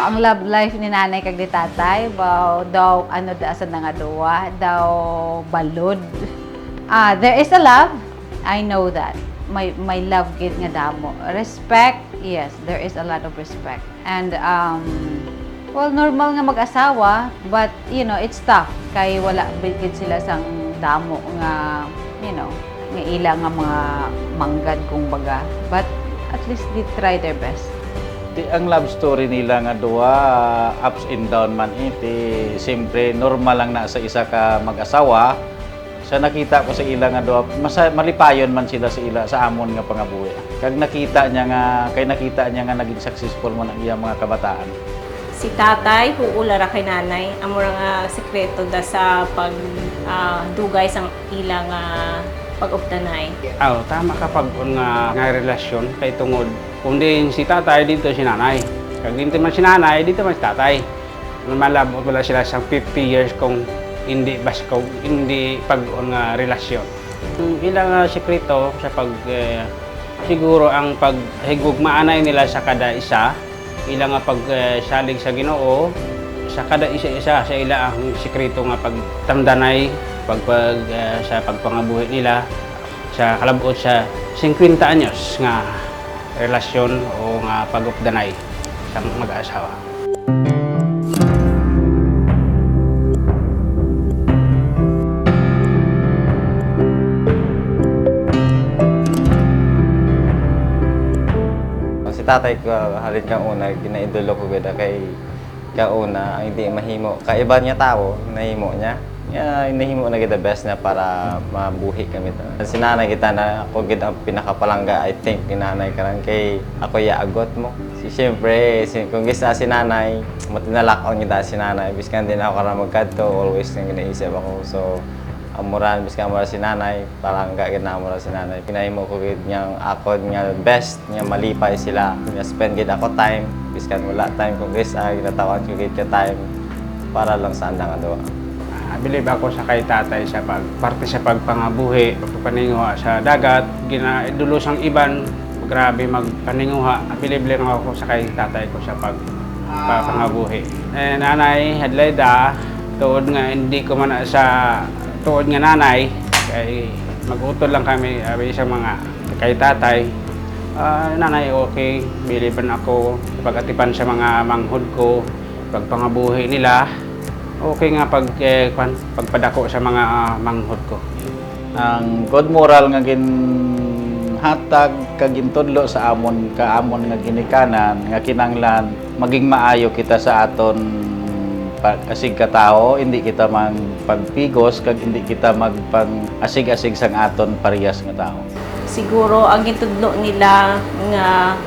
ang love life ni nanay kag ni tatay, daw ano da sa nga duwa, daw balod. There is a love, I know that. My love gid nga damo. Respect, yes, there is a lot of respect. And well, normal nga mag-asawa, but you know, it's tough kay wala gid sila sang damo nga, you know, nga ilang nga mga manggad kung baga. But at least they try their best. Ang love story nila nga duwa, ups and down man iti. Siyempre, normal lang na sa isa ka mag-asawa. Sa nakita ko sa ila nga duwa, malipayon man sila sa ila sa amon nga pangabuhi. Kag nakita niya nga naging successful mo ang iyang mga kabataan. Si tatay, huula ra kay nanay. Amo nga sekreto da sa pag dugay sang ilang pag-uptanay. Tama kapag nga relasyon kay tungod kundi si tatay dito si nanay. Kag dito man si nanay, dito man si tatay. Malabot wala sila sa 50 years kung hindi basko, hindi pag nga relasyon. Ilang sekreto sa pag siguro ang paghigugmaanay nila sa kada isa, ilang pag salig sa Ginoo sa kada isa-isa sa ila ang sekreto nga pagtamdanay sa pagpangabuhi nila sa kalabuot sa 50 anyos nga relasyon o nga pag-updanay sa mag-asawa. Si tatay ko halin kang una ginaidolo ko gada kay kauna ang hindi mahimo kaiba niya tao nahimo niya. Nahimo na kita best na para mabuhi kami to. Si nanay kita na ako gid ang pinakapalangga, I think nanay karon kay ako yaagot mo. Siyempre, kung gisa si nanay, matinalakaw kita si nanay. Biskan din ako karon magkadto, always nang ginaisip ako. So, amuran biskan mo si nanay, palangga gid na mo si nanay. Pinahimo ko gid niyang ako nga best, nga malipay sila. Nga spend gid ako time, biskan wala time kung gisa ginatawan ko gid ka time para lang sa andang adowa. Believe ako sa kay tatay sa parte sa pagpangabuhi, pagpaninguha sa dagat, ginadulos ang iban, grabe magpaninguha. Believe lang ako sa kay tatay ko sa pagpangabuhi. Nanay, hadlay da, tuod nga hindi ko man sa tuod nga nanay, kay mag-utol lang kami sa mga kay tatay. Nanay, okay, believe ako, pag-atipan sa mga manghod ko, pagpangabuhi nila. Okay nga pagpadako sa mga manghod ko. Ang good moral nga ginhatag kag gintudlo sa amon nga ginikanan nga kinanglan maging maayo kita sa aton asig katao, hindi kita magpagpigos kag hindi kita magpang-asig-asig sang aton parehas nga tao. Siguro ang gintudlo nila nga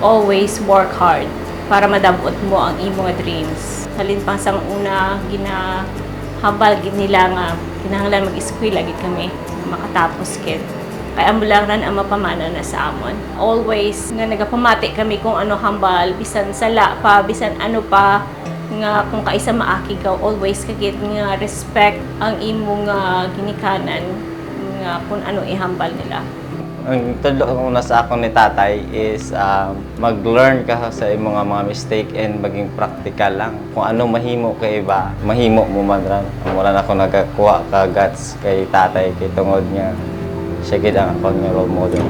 always work hard para madabot mo ang imo nga dreams. Halin pang sang una ginahambal gid nila nga kinahanglan mag-eskwela lagi kami makatapos kid. Kaya amo lang ran ang mapamana na sa amon. Always nga nagapamati kami kung ano hambal, bisan sala pa, bisan ano pa nga kung kaisa maaki ka, always kagit nga respect ang imo nga ginikanan nga kung ano ihambal nila. Ang tudlo una sa ako ni tatay is mag-learn ka sa imong mga mistake and maging practical lang. Kung ano mahimo kay iba, mahimo mo man ran. Amuran ako nagakuha ka guts kay tatay kay tungod niya. Siya gid ang akong role model.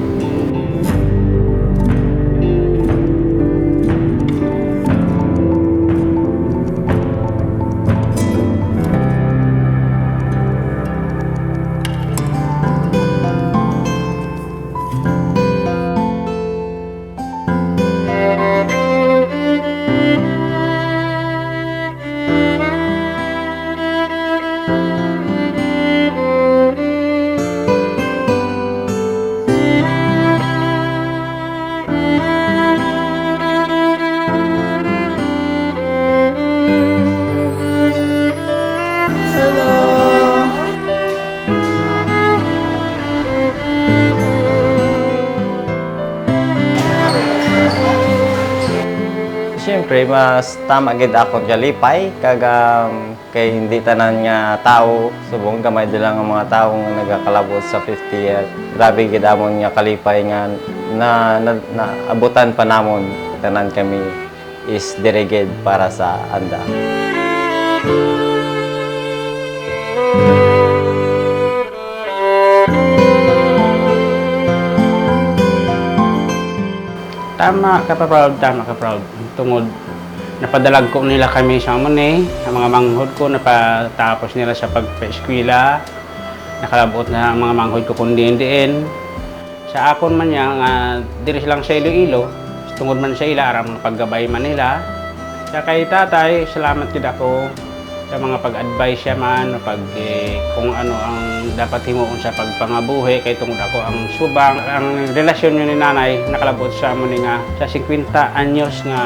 Siyempre, mas tama gid ako kalipay kag kay hindi tanan nga tao subong gamay lang ang mga tao nga nagakalabot sa 50 year. Grabe gid amon nga kalipay nga na abutan pa namon tanan kami is dirigid para sa anda. Tama ka proud. Tungod, napadalag ko nila kami sa amon ang mga manghod ko, napatapos nila sa pagpa-eskwela, nakalabot na ang mga manghod ko kundi diin. Sa akon man nga, diri silang sa Iloilo, tungod man sa ila, aram paggabay man nila. Sa kay tatay, salamat gid ako sa mga pag-advise siya man, kung ano ang dapat himuon sa pagpangabuhi, kay tungod ako ang subang. Ang relasyon niyo ni nanay, nakalabot sa mo nga sa 50 anyos nga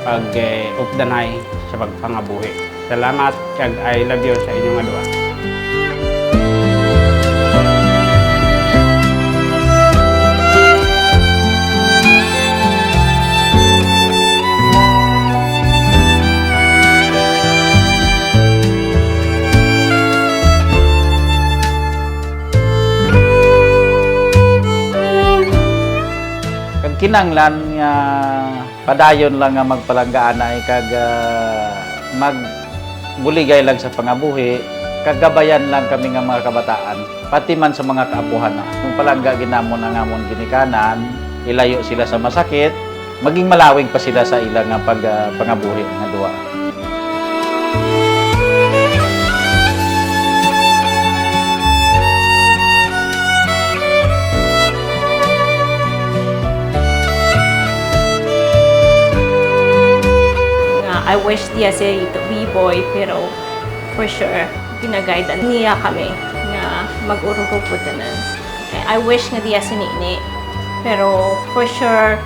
pag-updanay sa pagpangabuhi. Salamat, kag I love you sa inyong adwa. Kinanglan nga padayon lang nga magpalanggaan ay kag magbuligay lang sa pangabuhi, kagabayan lang kami nga mga kabataan, pati man sa mga kaapuhan na. Kung palangga ginamon ang amon ginikanan, ilayo sila sa masakit, maging malawig pa sila sa ilang nga pangabuhi nga duwa. I wish diya si B-boy, pero for sure, ginaguidean niya kami na mag-ururo po tanan. I wish nga diya si Nini, pero for sure,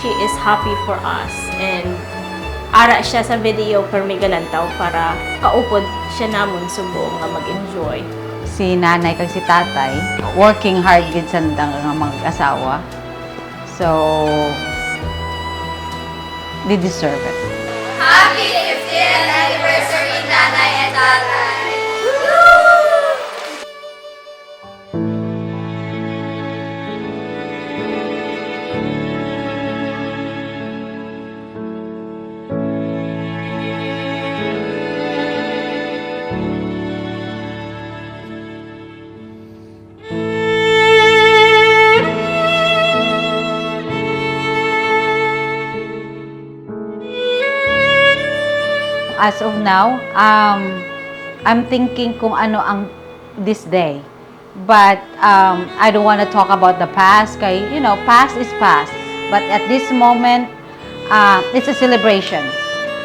she is happy for us. And ara siya sa video per may galantaw para kaupod siya namon subo nga mag-enjoy. Si nanay kag si tatay, working hard gid sandang nga mag-asawa. So, they deserve it. Happy 50th anniversary, Nanay and Tatay! As of now, I'm thinking kung ano ang this day. But I don't want to talk about the past. Kay, you know, past is past. But at this moment, it's a celebration.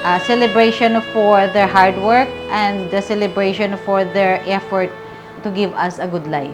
A celebration for their hard work and the celebration for their effort to give us a good life.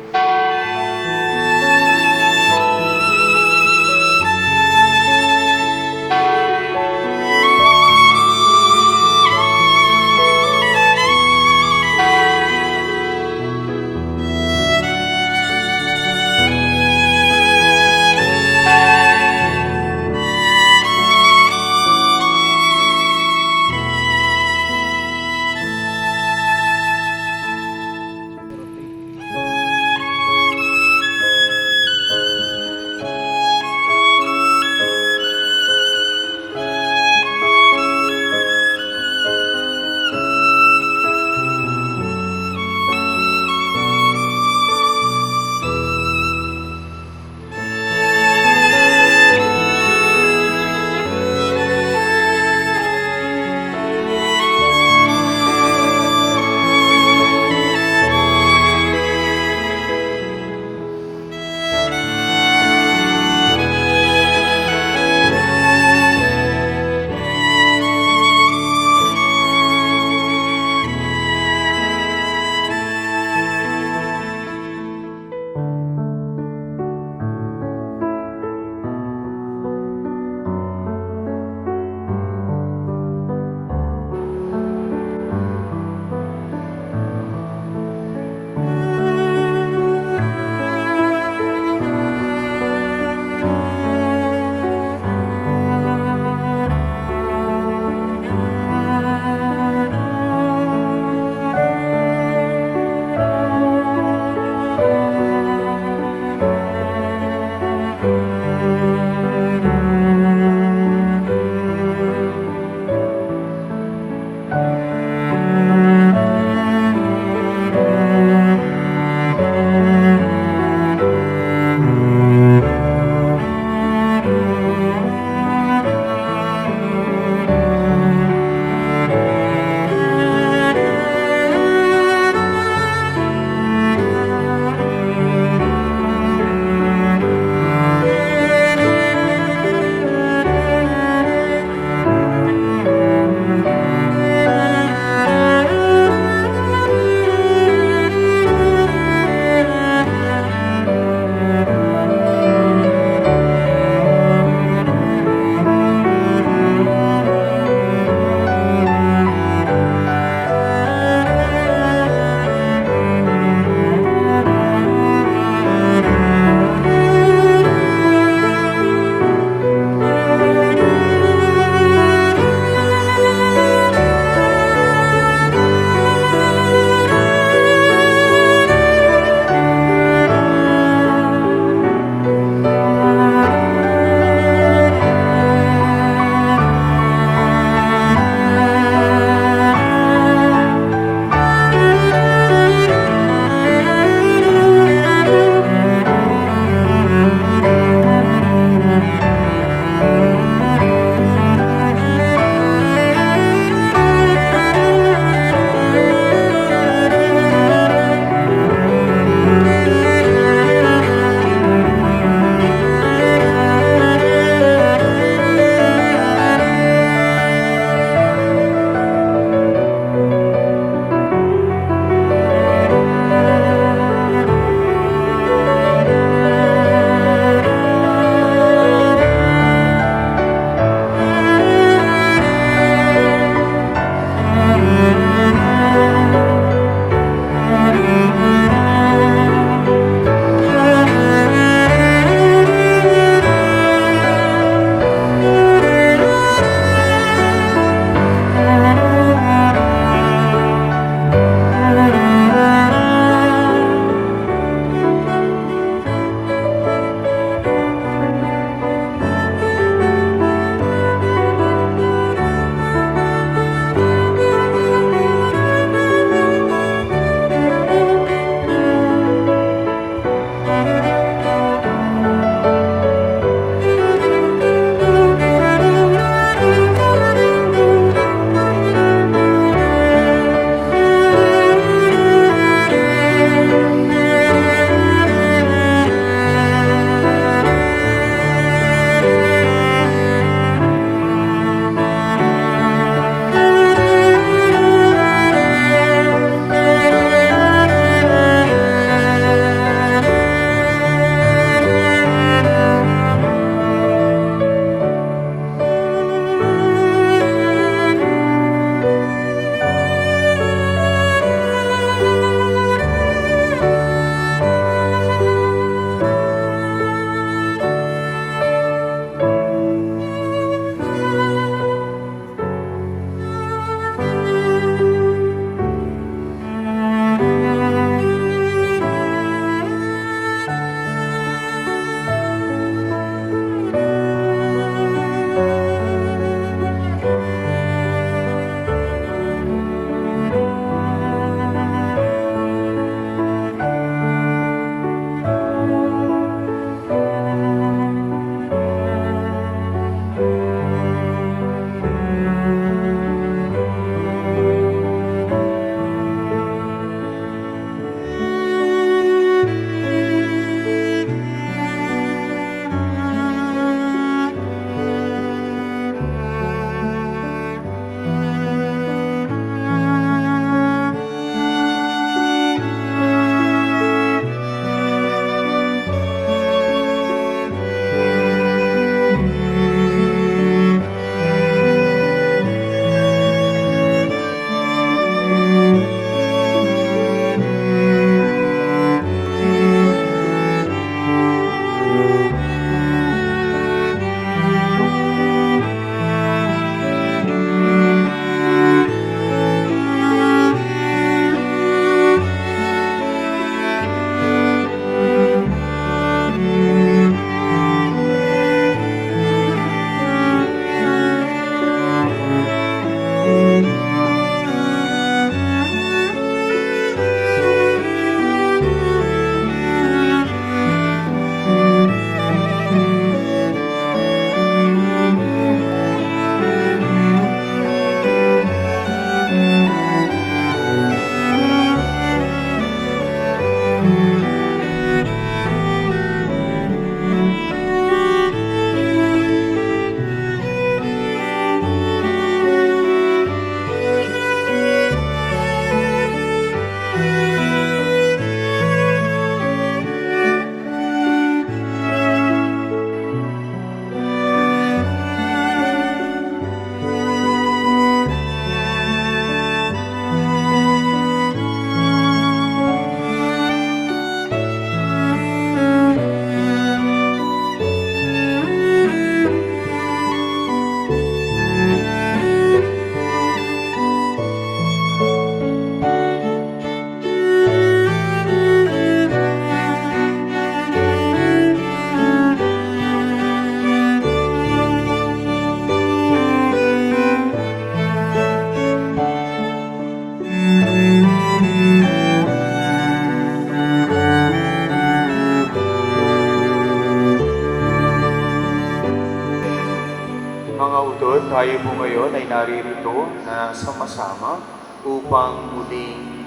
ay naririto na sama-sama upang muling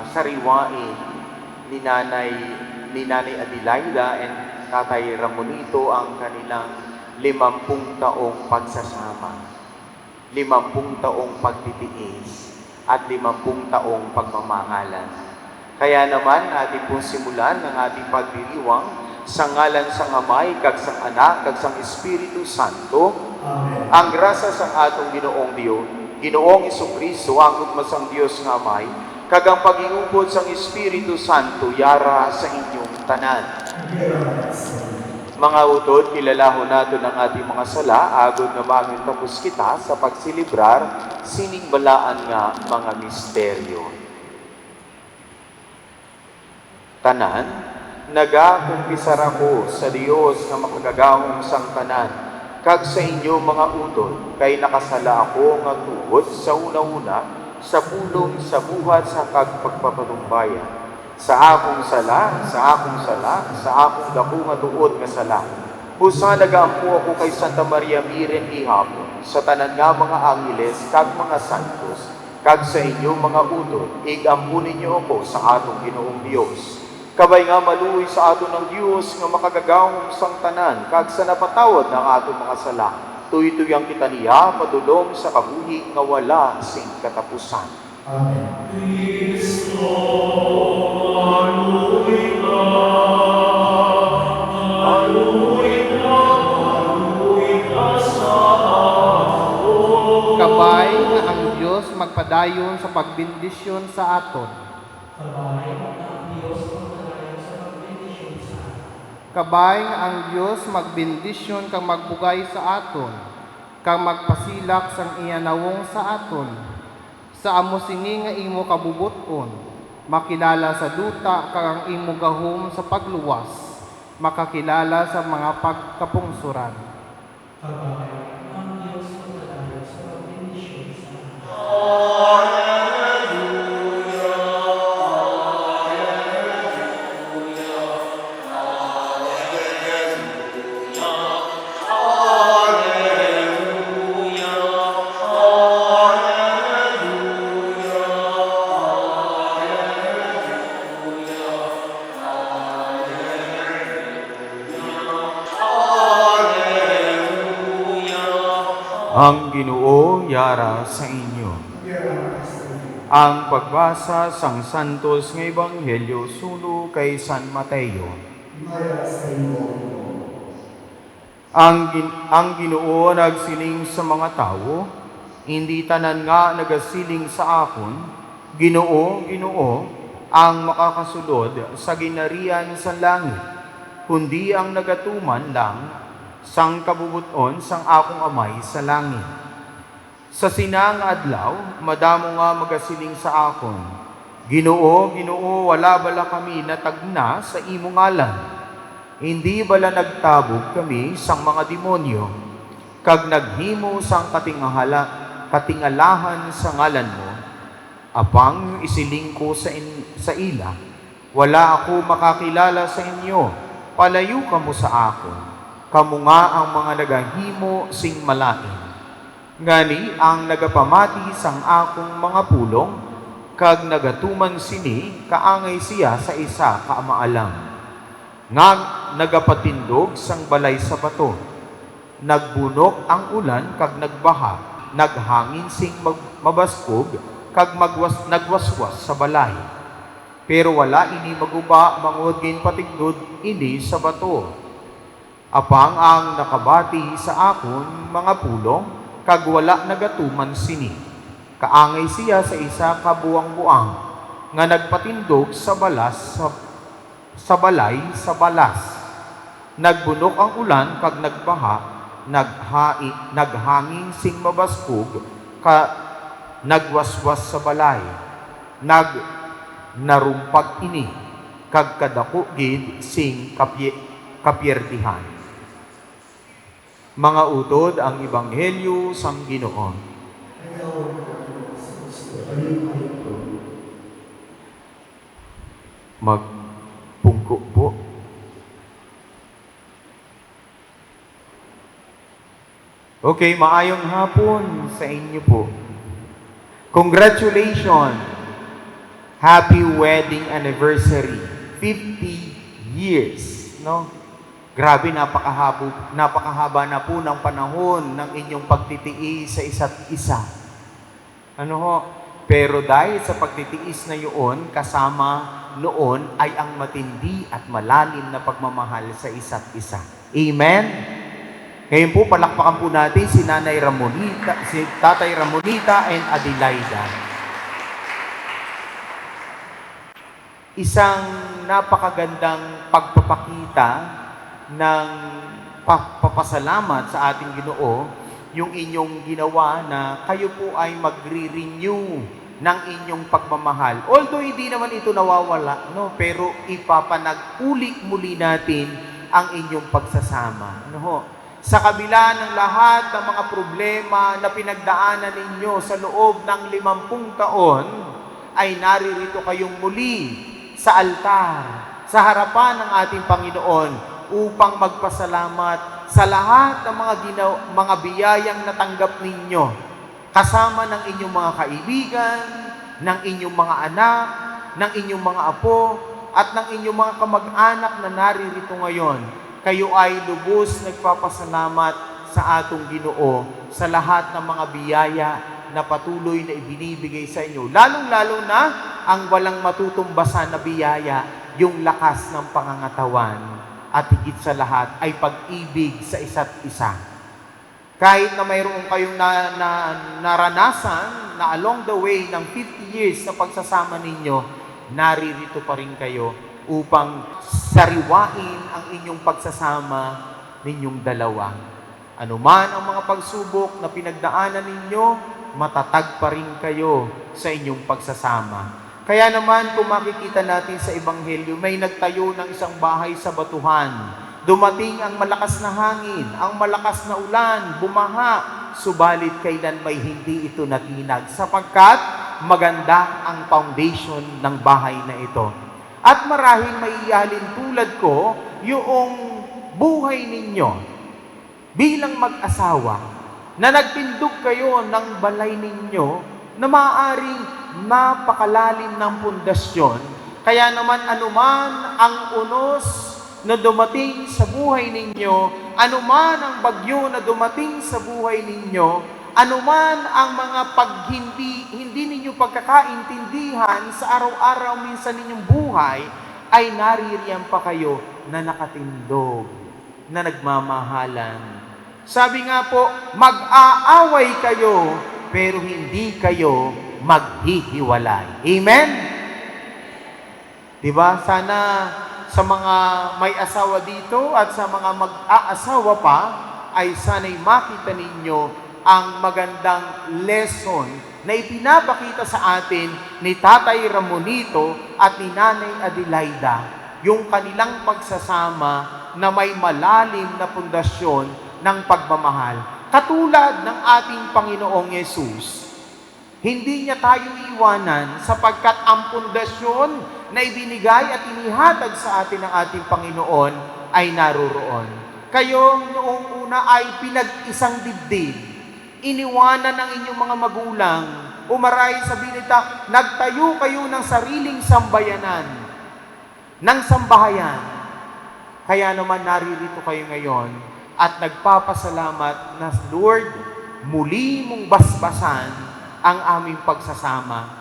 sariwain ni Nanay Adelaida and Tatay Ramonito ang kanilang 50 taong pagsasama, 50 taong pagtitiis, at 50 taong pagmamahalan. Kaya naman, ating pong simulan ng ating pagdiriwang sa ngalan sang Amay, kag sang Anak, kag sang Espiritu Santo. Amen. Ang grasa sang atong Ginoong Dios, Ginoong Jesucristo, ang ugmasang Dios nga Amay, kag ang pag-iubod sang Espiritu Santo, yara sa inyong tanan. Mga utod, kilalahon nato ng ating mga sala, agod nga mangin tapos kita sa pagsilibrar, siningbalaan nga mga misteryo. Tanan, nagakumpisar ako sa Dios nga makagagahong sang tanan, kag sa inyo mga utod, kay nakasala ako nga tuod sa una-una, sa pulong, sa buhat, sa kagpagpapatumbayan. Sa akong sala, sa akong dako nga tuod nga sala. Busa nagaampo ako kay Santa Maria Miren ihapon, sa tanan nga mga angeles, kag mga santos, kag sa inyo mga utod, igampo ninyo ako sa atong Ginoong Dios. Kabay nga maluoy sa aton ng Dios nga makagagahong sang tanan, kag sa napatawad ng atong mga sala. Tuy-tuyang kita niya, padulong sa kabuhi nga wala sing katapusan. Amen. Kabay nga ang Diyos magpadayon sa pagbindisyon sa aton. Kabay nga ang Diyos magbindisyon kang magbugay sa aton, kang magpasilak sang iyanawong sa aton. Sa amo sini nga imo kabubuton, makilala sa duta kang ang imo gahom sa pagluwas, makakilala sa mga pagkapungsuran. Ang Ginoo yara sa inyo. Ang pagbasa sang Santos nga Ebanghelyo suno kay San Mateo. Ang Ginoo nagsiling sa mga tao, hindi tanan nga nagasiling sa akon, Ginoo, Ginoo, ang makakasulod sa ginarian sa langit, kundi ang nagatuman lang sang kabubuton sang akong Amay sa langit. Sa sinang adlaw, madamo nga magasiling sa akon, Ginoo, Ginoo, wala bala kami natagna sa imo ngalan? Hindi bala nagtabog kami sang mga demonyo, kag naghimo sang katingalahan sa ngalan mo? Apang isiling ko sa ila, wala ako makakilala sa inyo, palayo kamo sa akon. Kamu nga ang mga nagahimo sing malain. Ngani ang nagapamati sang akong mga pulong, kag nagatuman sini, kaangay siya sa isa kaamaalam. Nga nagapatindog sang balay sa bato. Nagbunok ang ulan, kag nagbaha. Naghangin sing mabaskog, kag nagwaswas sa balay. Pero wala ini maguba, mangudgin patigdod ini sa bato. Apang ang nakabati sa akon mga pulong, kag wala nagatuman sini. Kaangay siya sa isa kabuang-buang, nga nagpatindog sa balas sa balay sa balas. Nagbunok ang ulan, kag nagbaha, naghangin sing mabaskog, nagwaswas sa balay. Narumpag ini, kag kadako gid sing kapyerdihan. Mga utod, ang Ebanghelyo sang Ginoo. Magpungko po. Okay, maayong hapon sa inyo po. Congratulations! Happy wedding anniversary. 50 years, no? Grabe, napakahaba na po ng panahon ng inyong pagtitiis sa isa't isa. Ano ho? Pero dahil sa pagtitiis na yun, kasama noon ay ang matindi at malalim na pagmamahal sa isa't isa. Amen? Ngayon po, palakpakan po natin si Nanay Ramonita, si Tatay Ramonita and Adelaida. Isang napakagandang pagpapakita ng papasalamat sa ating Ginoo, yung inyong ginawa na kayo po ay magre-renew ng inyong pagmamahal. Although hindi naman ito nawawala, no? Pero ipapanag-ulit muli natin ang inyong pagsasama. Ano ho? Sa kabila ng lahat ng mga problema na pinagdaanan ninyo sa loob ng 50 taon, ay naririto kayong muli sa altar, sa harapan ng ating Panginoon, upang magpasalamat sa lahat ng mga biyayang natanggap ninyo, kasama ng inyong mga kaibigan, ng inyong mga anak, ng inyong mga apo, at ng inyong mga kamag-anak na naririto ngayon. Kayo ay lubos nagpapasalamat sa atong Ginoo sa lahat ng mga biyaya na patuloy na ibinibigay sa inyo. Lalong-lalo na ang walang matutumbasan na biyaya, yung lakas ng pangangatawan. At higit sa lahat ay pag-ibig sa isa't isa. Kahit na mayroon kayong naranasan na along the way ng 50 years na pagsasama ninyo, naririto pa rin kayo upang sariwain ang inyong pagsasama ninyong dalawa. Anuman ang mga pagsubok na pinagdaanan ninyo, matatag pa rin kayo sa inyong pagsasama. Kaya naman, kung makikita natin sa Ebanghelyo, may nagtayo ng isang bahay sa batuhan. Dumating ang malakas na hangin, ang malakas na ulan, bumaha, subalit kailan may hindi ito natinag, sapagkat maganda ang foundation ng bahay na ito. At marahil may ihalin tulad ko, yung buhay ninyo bilang mag-asawa, na nagtindog kayo ng balay ninyo, na maaaring napakalalim ng pundasyon. Kaya naman anuman ang unos na dumating sa buhay ninyo, anuman ang bagyo na dumating sa buhay ninyo, anuman ang mga hindi ninyo pagkakaintindihan sa araw-araw minsan ninyong buhay, ay naririyan pa kayo na nakatindog, na nagmamahalan. Sabi nga po, mag-aaway kayo, pero hindi kayo maghihiwalay. Amen? Diba? Sana sa mga may asawa dito at sa mga mag-aasawa pa, ay sana'y makita ninyo ang magandang lesson na ipinapakita sa atin ni Tatay Ramonito at ni Nanay Adelaida, yung kanilang pagsasama na may malalim na pundasyon ng pagmamahal. Katulad ng ating Panginoong Yesus, hindi niya tayo iwanan sapagkat ang pundasyon na ibinigay at inihatag sa atin ng ating Panginoon ay naroroon. Kayo noong una ay pinag-isang dibdib. Iniwanan ng inyong mga magulang. Umaray sa binita, nagtayo kayo ng sariling sambayanan, ng sambahayan. Kaya naman naririto kayo ngayon at nagpapasalamat na, Lord, muli mong basbasan ang aming pagsasama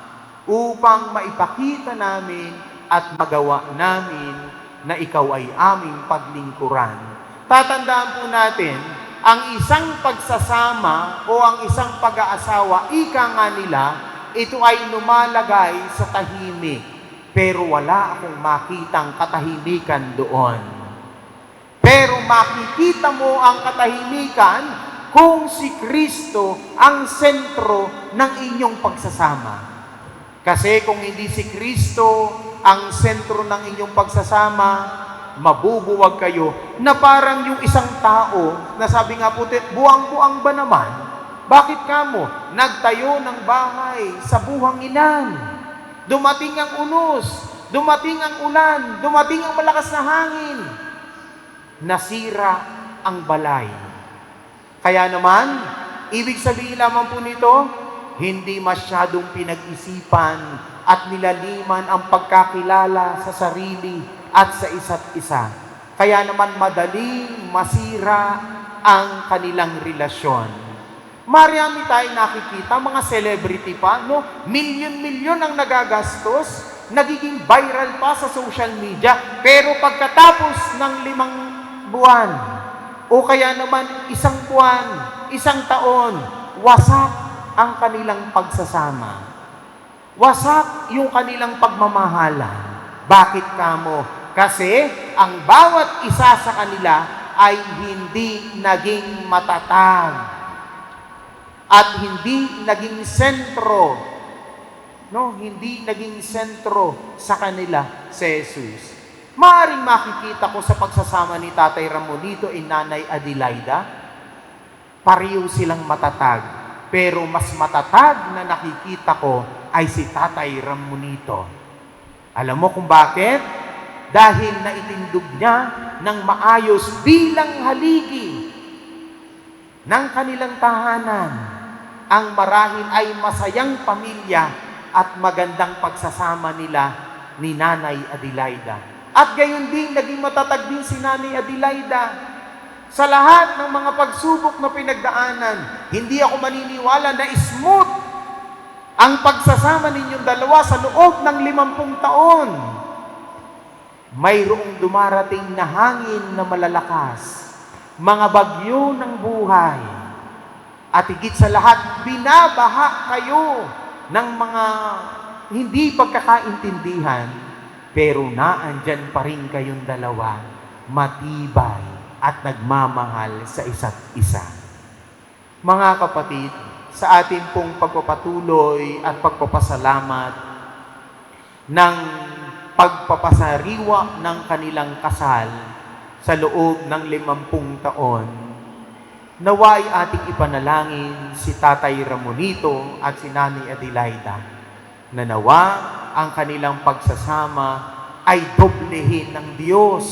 upang maipakita namin at magawa namin na ikaw ay aming paglingkuran. Tatandaan po natin, ang isang pagsasama o ang isang pag-aasawa, ika nga nila, ito ay lumalagay sa tahimik. Pero wala akong makitang katahimikan doon. Pero makikita mo ang katahimikan kung si Kristo ang sentro ng inyong pagsasama. Kasi kung hindi si Kristo ang sentro ng inyong pagsasama, mabubuwag kayo na parang yung isang tao na sabi nga po, buwang-buwang ba naman? Bakit kamo nagtayo ng bahay sa buhanginan? Dumating ang unos, dumating ang ulan, dumating ang malakas na hangin. Nasira ang balay. Kaya naman, ibig sabihin lamang po nito, hindi masyadong pinag-isipan at nilaliman ang pagkakilala sa sarili at sa isa't isa. Kaya naman madaling masira ang kanilang relasyon. Marami tayong nakikita, mga celebrity pa, no? Milyon-milyon ang nagagastos, nagiging viral pa sa social media, pero pagkatapos ng 5 buwan, o kaya naman 1 buwan, 1 taon, wasak ang kanilang pagsasama. Wasak yung kanilang pagmamahalan. Bakit kamo? Kasi ang bawat isa sa kanila ay hindi naging matatag at hindi naging sentro, no? Hindi naging sentro sa kanila si Jesus. Maaring makikita ko sa pagsasama ni Tatay Ramonito at Nanay Adelaida, pareho silang matatag. Pero mas matatag na nakikita ko ay si Tatay Ramonito. Alam mo kung bakit? Dahil naitindog niya ng maayos bilang haligi ng kanilang tahanan. Ang marahil ay masayang pamilya at magandang pagsasama nila ni Nanay Adelaida. At gayon din, naging matatag din si Nanay Adelaida. Sa lahat ng mga pagsubok na pinagdaanan, hindi ako maniniwala na smooth ang pagsasama ninyong dalawa sa loob ng 50 taon. Mayroong dumarating na hangin na malalakas, mga bagyo ng buhay, at higit sa lahat, binabaha kayo ng mga hindi pagkakaintindihan, pero naandyan pa rin kayong dalawa, matibay at nagmamahal sa isa't isa. Mga kapatid, sa atin pong pagpapatuloy at pagpapasalamat ng pagpapasariwa ng kanilang kasal sa loob ng 50 taon, naway ating ipanalangin si Tatay Ramonito at si Nanay Adelaida na nawa ang kanilang pagsasama ay doblehin ng Diyos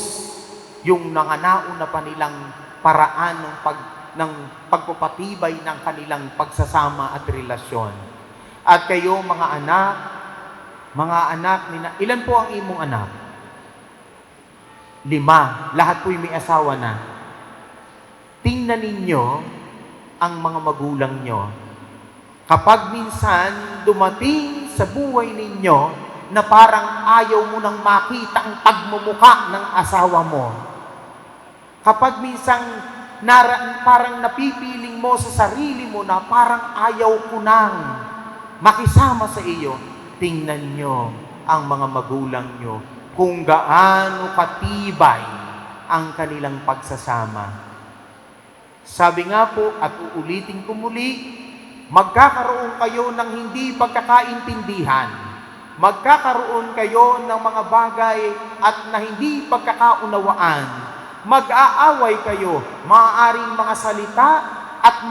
yung nanganaon na pa nilang paraan ng pagpapatibay ng kanilang pagsasama at relasyon. At kayo mga anak, ilan po ang imong anak? 5. Lahat po'y may asawa na. Tingnan ninyo ang mga magulang nyo. Kapag minsan dumating sa buhay ninyo na parang ayaw mo nang makita ang pagmumuka ng asawa mo. Kapag minsan parang napipiling mo sa sarili mo na parang ayaw ko nang makisama sa iyo, tingnan nyo ang mga magulang nyo kung gaano katibay ang kanilang pagsasama. Sabi nga po, at uulitin ko muli, magkakaroon kayo ng hindi pagkakaintindihan. Magkakaroon kayo ng mga bagay at na hindi pagkakaunawaan. Mag-aaway kayo, maaaring mga salita at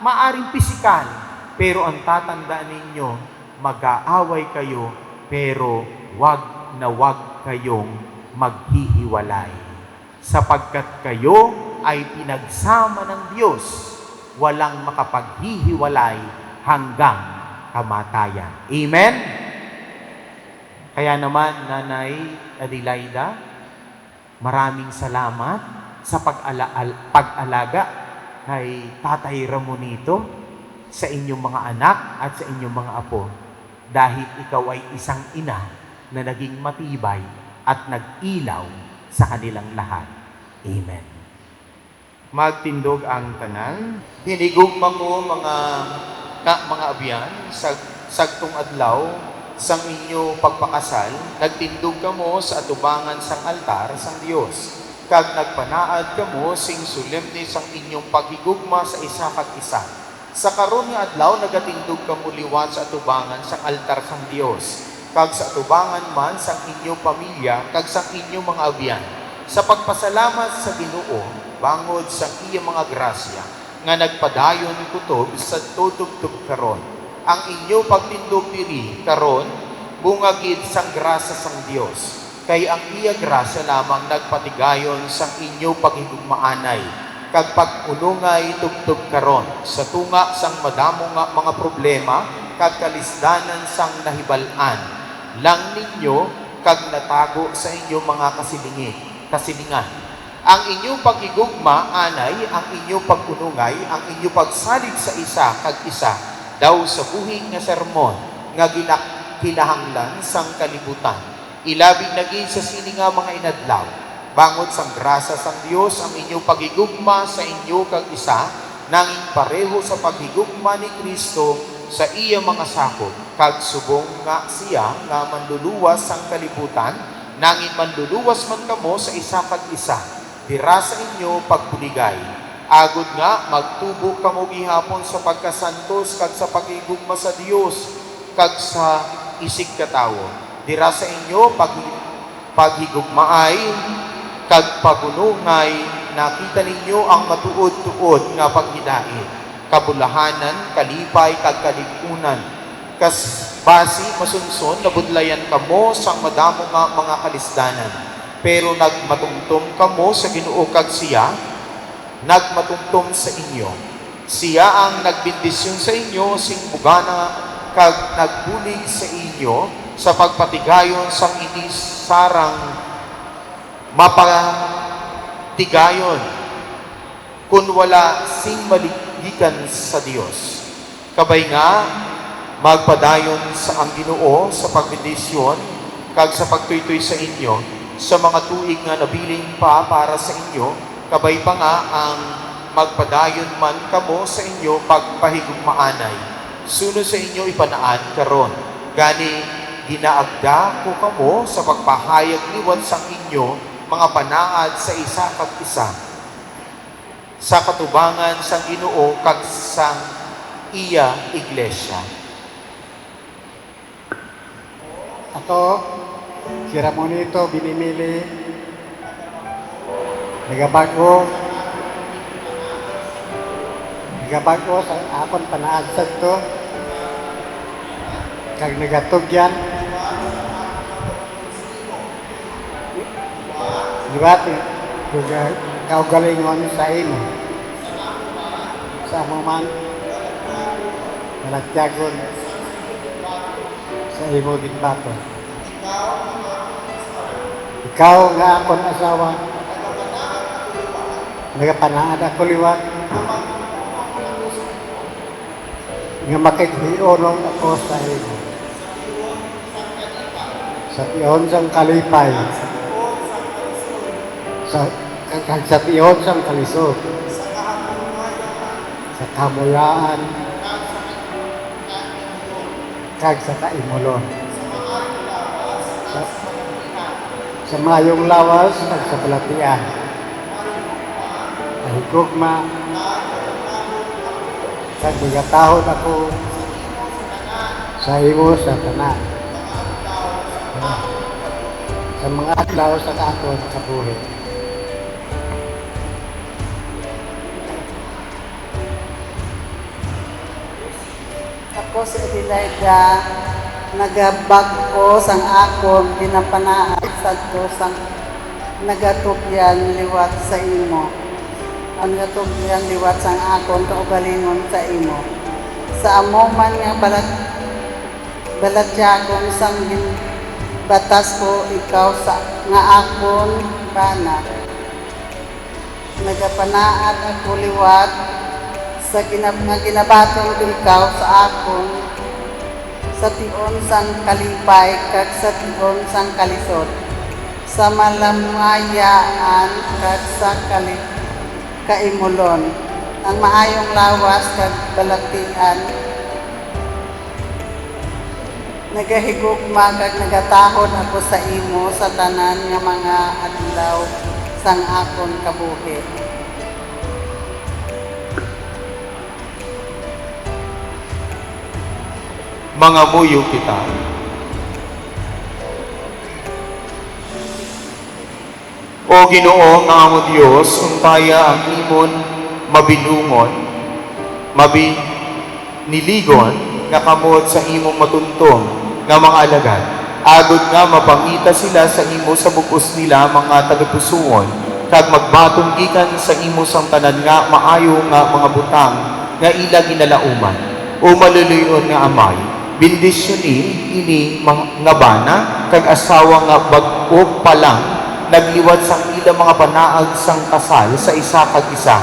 maaaring pisikal. Pero ang tatandaan ninyo, mag-aaway kayo, pero wag na wag kayong maghihiwalay. Sapagkat kayo ay pinagsama ng Diyos, walang makapaghihiwalay hanggang kamatayan. Amen? Kaya naman, Nanay Adelaida, maraming salamat sa pag-alaga kay Tatay Ramonito sa inyong mga anak at sa inyong mga apo. Dahil ikaw ay isang ina na naging matibay at nag-ilaw sa kanilang lahat. Amen. Magtindog ang tanan. Hinigugma ko mga abyan sa sagtong adlaw sang inyo pagpakasal, nagtindog kamo sa atubangan sang altar sang Dios. Kag nagpanaad kamo sing solemne sang inyong paghigugma sa isa kag isa. Sa karon nga adlaw nagatindog kamo liwat sa atubangan sang altar sang Dios. Kag sa atubangan man sang inyong pamilya kag sang inyong mga abyan. Sa pagpasalamat sa Ginoo bangod sang iyang mga grasya nga nagpadayon kutob sa tutugtog karon. Ang inyo pagtindog diri karon bungagid sang grasa sang Dios. Kay ang iya grasya lamang nagpatigayon sang inyo paghigugmaanay kag pag-unungay tugtog karon sa tunga sang madamo nga mga problema kag kalisdanan sang nahibalan lang ninyo kag natago sa inyong mga kasilingan. Ang inyong pagigugma anay ang inyong pag-unungay, ang inyong pagsalig sa isa kag isa daw sa buhing nga sermon nga kinahanglan sang kalibutan. Ilabig naging sa sini nga mga inadlaw. Bangot sang grasa sang Dios ang inyong pagigugma sa inyo kag isa nanging pareho sa paghigugma ni Kristo sa iya mga sakop kag subong nga siya nga manluluwas sang kalibutan nanging manluluwas man kamo sa isa kag isa dira sa inyo pagbuligay. Agud nga magtubo kamo gihapon sa pagkasantos kag sa paghigugma sa Dios kag sa isig katawo. Dira sa inyo paghigugmaay kag pagunungay nakita ninyo ang matuod-tuod nga paghidait, kabulahanan, kalipay, kag kalikunan. Kas basi masunson, nabudlayan kamo sang madamo nga mga kalisdanan. Pero nagmatungtom kamo sa Ginoo kag siya, nagmatungtom sa inyo. Siya ang nagbindisyon sa inyo, sing bugana kag nagbulig sa inyo sa pagpatigayon sang hindi sarang mapatigayon kung wala sing maligikan sa Dios. Kabay nga magpadayon sa ang Ginoo sa pagbendisyon kag sa pagtuytoy sa inyo sa mga tuig nga nabiling pa para sa inyo. Kabay pa nga ang magpadayon man kamo sa inyo pagpahigugmaanay sunod sa inyo ipanaan karon. Gani ginaagda ko kamo sa pagpahayag liwat sang inyo mga panaad sa isa kag isa sa katubangan sang Ginoo kag sang iya iglesia. Ako, si Ramonito Binimili, nagabago sa akon panaad sa ito, kag nagatugyan, diba, kaugalingon sa imo. Sa mo man, nalagtyagon sa imo ginbato. Ikaw nga akong asawa, nagapanaad ako liwat, nga makikihionong ako sa imo. Sa tiyon sang kalipay, sa tiyon sang kalisod, sa kamuyaan, kag sa kaimulon, sa mayong lawas kag sa balatian, mahigugma, kag bigatahon ako sa imo sa tanan, sa mga adlaw sa akon kabuhi. Ako si Adelaida, nagabag-o sang akon pinapanaan sadto sang nagatugyan liwat sa imo. Ang nagatugyan liwat sang akon kaugalingon sa imo. Sa amo man nga balatyagon sang batas ko ikaw sa nga akon bana. Nagapanaad ako liwat sa ginabatong ikaw sa akon sa tion sang kalipay kag sa tion sang kalisod sa malamayaan kag sa kaimulon ang maayong lawas kag balatian nagahigugma kag nagatahon ako sa imo sa tanan nga mga adlaw sang akon kabuhi. Mga muyo kita. O Ginoo nga amo Dios, untaya ang imon mabilungon, niligon nga kamot sa imong matuntong nga mga alagad. Agod nga mapangita sila sa imo sa bugos nila mga tagapusuon kag magbatong gikan sa imo sang tanan nga maayo nga mga butang nga ila ginalauman. O maluluyon nga amay, bendisyoni ini nga bana kag asawa nga bag-o pa lang nagliwat sang ila mga panaag sang kasal sa isa kag isa.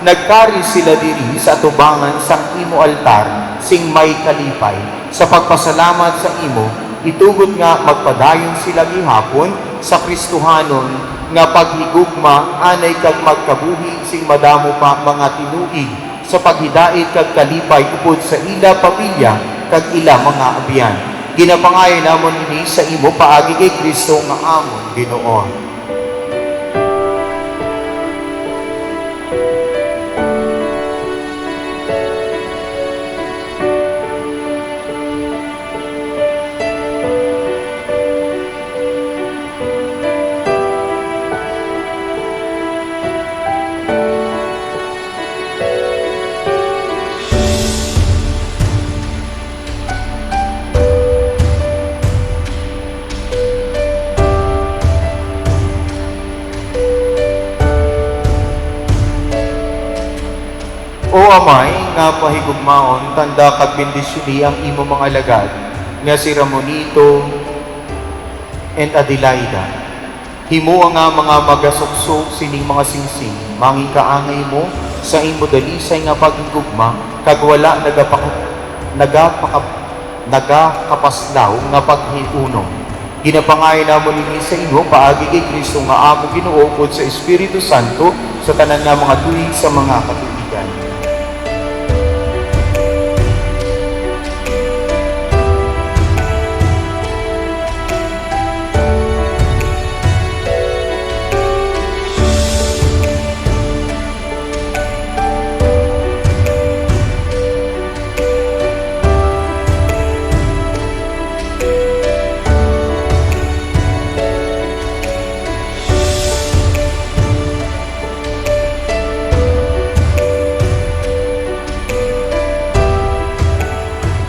Nagkari sila diri sa atubangan sang imo altar sing may kalipay. Sa pagpasalamat sa imo, itugod nga magpadayon sila gihapon sa Kristohanon nga paghigugma anay kag magkabuhi sing madamo pa mga tinuig sa paghidait kag kalipay upod sa ila pamilya kag ila mga abiyan. Ginapangayo namon ini sa imo paagi kay Kristo nga amon Ginoo. O Amay, nga pahigugmaon, tanda kag bendisyoni ang imo mga alagad, nga si Ramonito and Adelaida. Himo nga mga magasuksok sining mga singsing, manging kaangay mo sa imo dalisay nga paghigugma, kag wala nagakapaslaw nga paghiunom. Ginapangayo namon ini sa imo paagi kay Kristo nga amo Ginoo pod sa Espiritu Santo sa tanan nga mga tuig sa mga katuigan.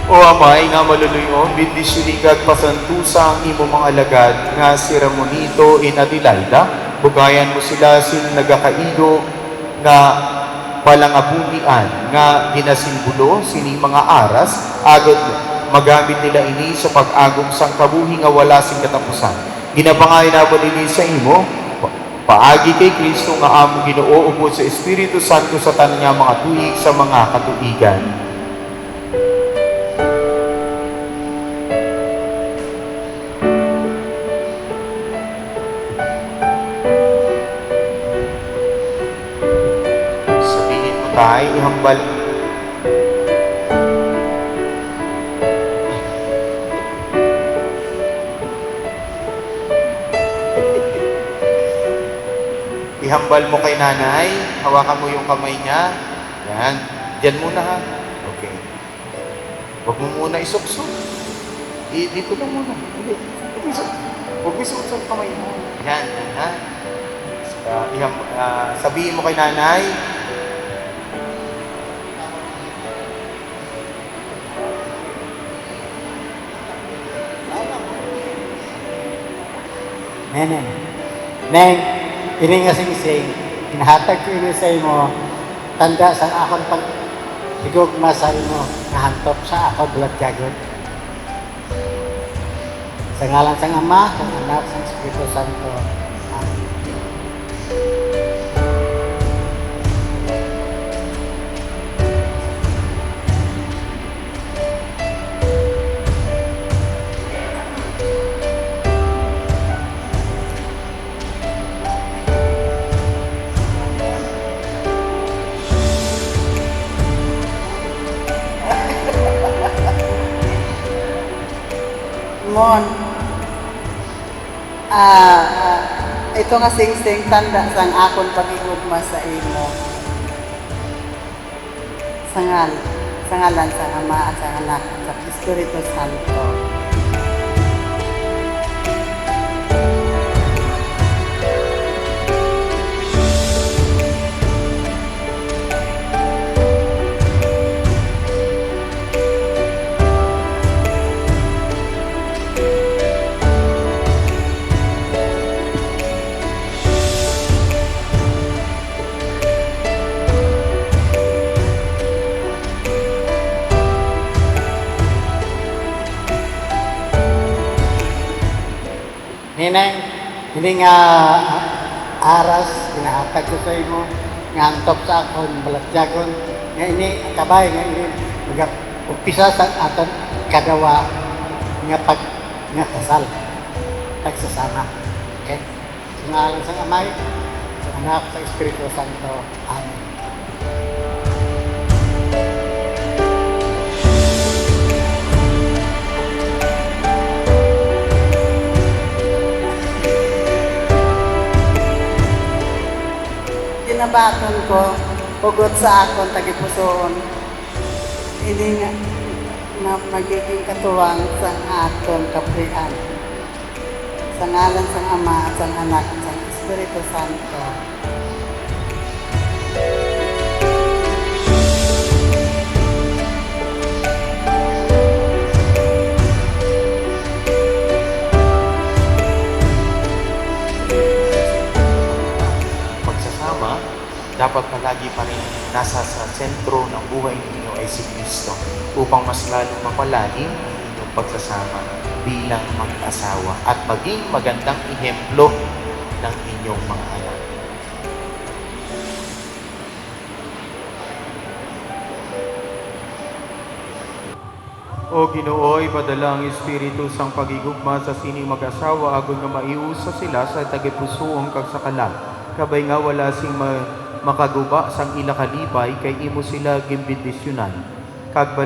O Amay, nga maluluyon, bendisyonin kag pasantusa ang imo mga alagad nga si Ramonito in Adelaida. Bugayan mo sila sin nagakaigo nga palangabuhian nga ginasimbulo sining mga aras agad magamit nila ini sa pag-agom sang kabuhi nga wala sing katapusan. Ginapangayo na po ini sa imo paagi kay Kristo nga amo Ginoo upod sa Espiritu Santo sa tanan nga mga tuig sa mga katuigan. Tay, ihambal. Ihambal mo kay nanay, hawakan mo yung kamay niya. Yan. Diyan muna ha. Okay. Huwag mo muna isuksok. Dito lang muna. Hindi. Huwag mo isuksok ang kamay mo. Yan. Yan ha. Sabihin mo kay nanay, Neng, ini nga sing-sing, kinahatag ko ini sa imo, tanda sa akong paghigugma sa imo, nahantop sa ako bulat jagod. Sa ngalan sang Ama, sang Anak, sang Espiritu Santo. Amen. Mon, ito nga sing-sing tanda sang akon pagigugma sa imo. Sa ngalan sa Ama at sa Anak at sa Espiritu Santo. Hindi nga aras, ginahatag ko sa imo, nga hantop sa akon, balatyagon, nga ini, kabay, nga ini, umpisa sa aton kadawa, nga kasal, pagsasama. Okay? Sa ngalan sa Amay, sa Anak, sa Espiritu Santo. Amen. Kinabaton ko, hugot sa akon, tagipusoon, hindi nga na magiging katuwang sa aton kaprian. Sa ngalan sa Ama at sa Anak at sa Espiritu Santo. Pagsasama, dapat palagi pa rin nasa sa sentro ng buhay ninyo ay si Kristo upang mas lalong mapalalim ang inyong pagsasama bilang mag-asawa at maging magandang ehemplo ng inyong mga anak. O Ginoo, ipadala ang Espiritu sang pagigugma sa sining mag-asawa agon nga maiusa sila sa tagipusoong kag sakalag. Kabay nga wala sing makaguba sang ila kalibay kay imo sila gimbendisyonan. Kag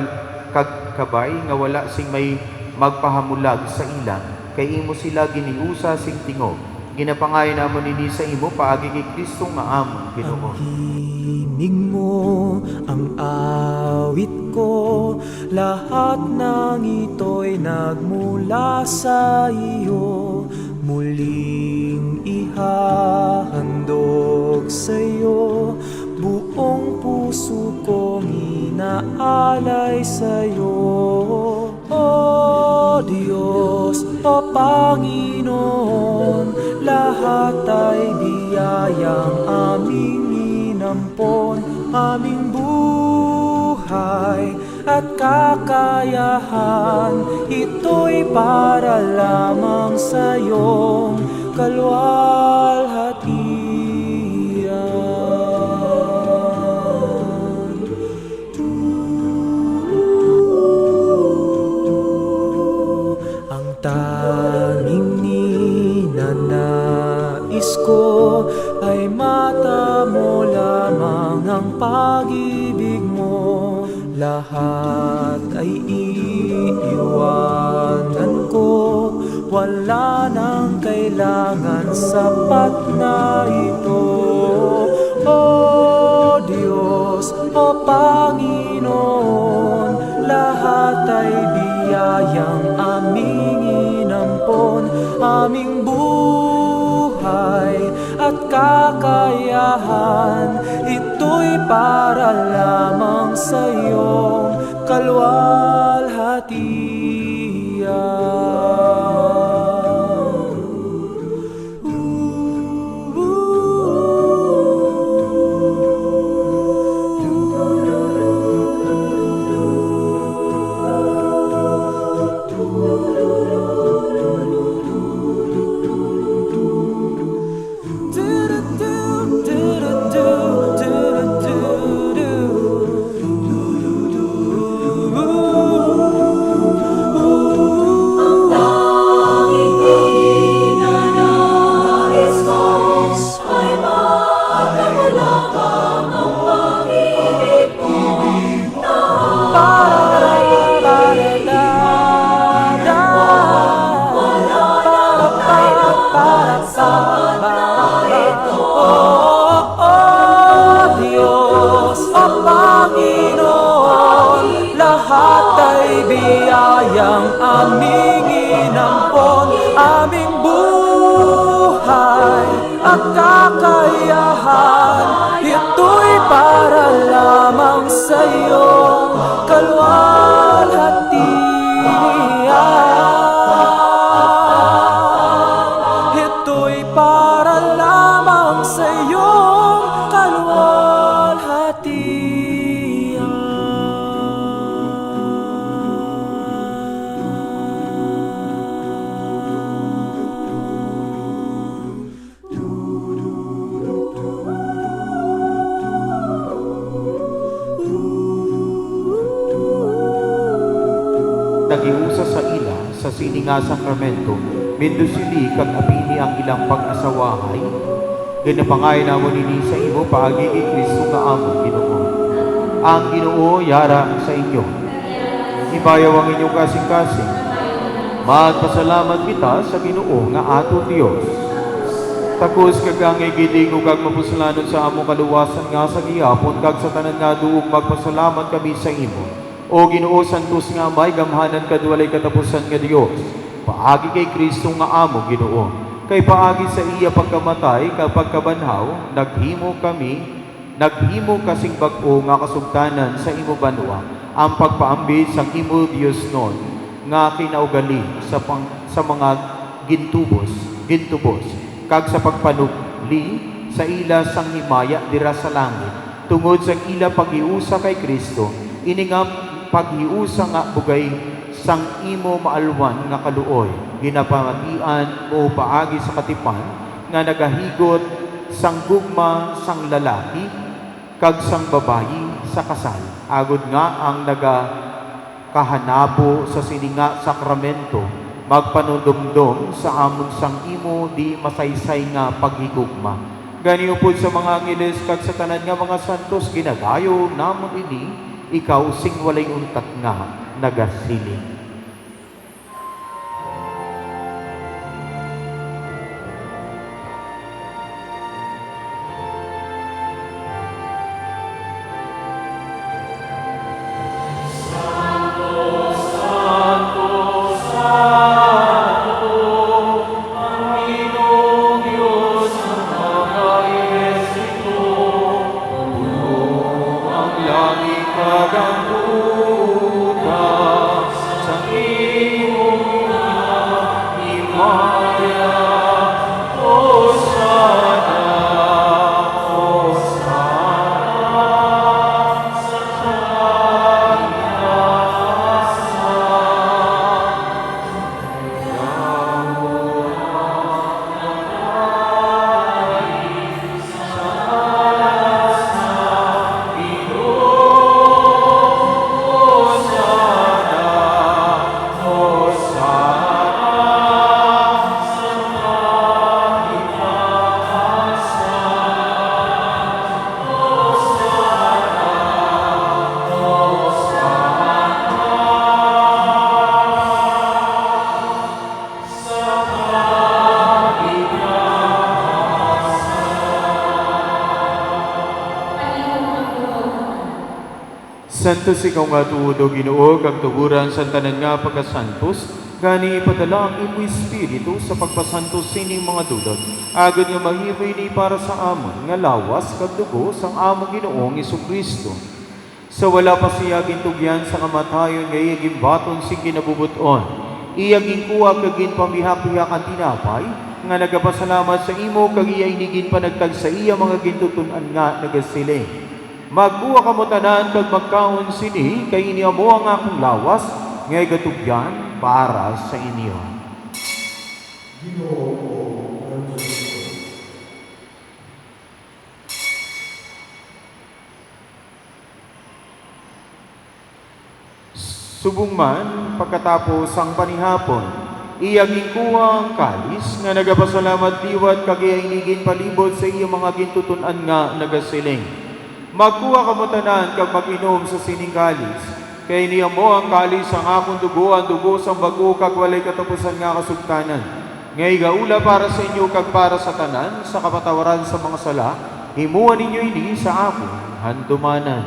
kabay nga wala sing may magpahamulag sa ila kay imo sila giniusa sing tingog. Ginapangayo namon nini sa imo paagi kay Kristo nga amon Ginoo. Hinig mo ang awit ko, lahat ng ito'y nagmula sa iyo. Muling ihahandog sa iyo, buong puso kong inaalay sa iyo. O Diyos, o Panginoon, lahat ay biyayang aming inampon, aming buhay at kakayahan, ito'y para lamang sa iyong kalwalhatian. Ang tanging ninanais ko ay mata mo lamang ang pag-ibig mo. Lahat ay iiwanan ko, wala nang kailangan, sapat na ito. O Diyos, o Panginoon, lahat ay biyayang aming inampon, aming buhay at kakayahan, ito'y para lamang sa iyong kalwalhatian. Biyayang aming inampon, aming buhay at kakayahan, ito'y para lamang sa iyong kalwalhatian. Ito'y para lamang sa iyong kalwalhatian. sa sini nga sakramento, bendusili kag apini ang ilang pag-asawahay, ganapangay namon ini sa imo paagi kay Kristo nga among Ginoo. Ang Ginoo yara sa inyo. Ibayaw ang inyong kasing-kasing. Magpasalamat kita sa Ginoo nga ato Dios. Takos kag ang igidigo kag mapusalanon sa among kaluwasan nga sa gihapon kag sa tanan nga duog magpasalamat kami sa imo. O Ginoo santos nga may gamhanan kadwalay katapusan nga Dios. Paagi kay Kristo nga among Ginoo. Kay paagi sa iya pagkamatay kag pagkabanhaw, naghimo kasing bag-o nga kasugtanan sa imo banwa ang pagpaambi sa imo Dios non nga kinaugali sa mga gintubos kag sa pagpanukli sa ila sang himaya dira sa langit tungod sa ila paghiusa kay Kristo ini nga paghiusa nga bugay sang imo maalwan nga kaluoy ginapamatian o paagi sa katipan nga nagahigot sang gugma sang lalaki kag sang babayi sa kasal agud nga ang nagakahanabo sa sininga sakramento magpanundumdum sa amon sang imo di masaysay nga paghigugma. Ganiyo pud sa mga angeles kag sa tanan nga mga santos ginagayo namon ini ikaw sing walay untat nga nagasiling. Santos ikaw nga tuod o Ginoo kag tuguran sa tanan nga pagkasantos gani ipadala ang imo espiritu sa pagpasantos sining mga dudot agud nga mahimay ni para sa amon nga lawas kag dugo sang among Ginoong Hesukristo sa wala pa siya gintugyan sa kamatayon nga iya gimbaton sing kinabubuton iya ginkuha kag ginpamihak-hihak ang tinapay nga nagapasalamat sa imo kag iya inigin panagtag sa iya mga gintutunan nga nagasiling. Magbuha ka mo tanan kag magkaon sini kay ini amo ang akong lawas nga gatugyan para sa inyo. Subong man pagkatapos ang panihapon, iya ginkuha ang kalis nga nagapasalamat liwat kag iya inigin palibot sa iya mga gintutunan nga nagasiling. Magkuha ka mo tanan kag mag-inom sa sining kalis. Kay niya mo ang kalis ang akong dugo, ang dugo sang bago kag walay katapusan nga kasugtanan. Ngay gaula para sa inyo kag para sa tanan sa kapatawaran sa mga sala, himuan ninyo ini sa akong handumanan.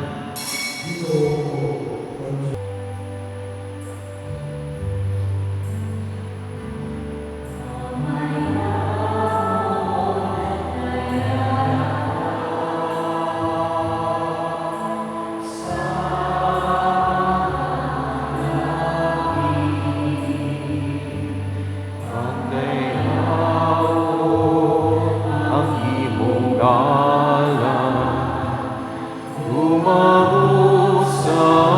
Umausap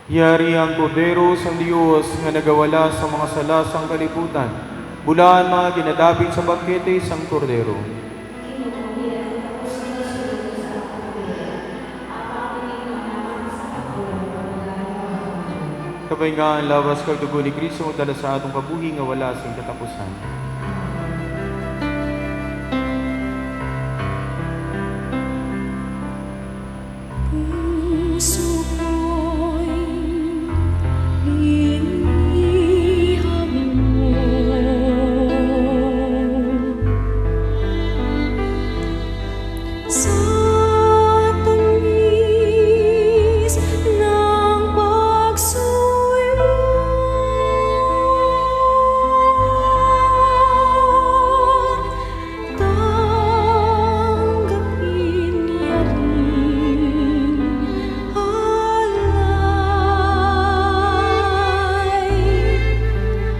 Yari ang kordero sa Diyos nga nagawala sa mga sala sang kalibutan. Bulaan mga ginadapit sa bangkete sang kordero. Kabay nga ang lawas kag dugo ni Kristo ang dala sa atong kabuhi nga wala sing katapusan. Puso ko'y iniham mo. Sa tamis ng pagsuyo, tanggapin niya rin alay.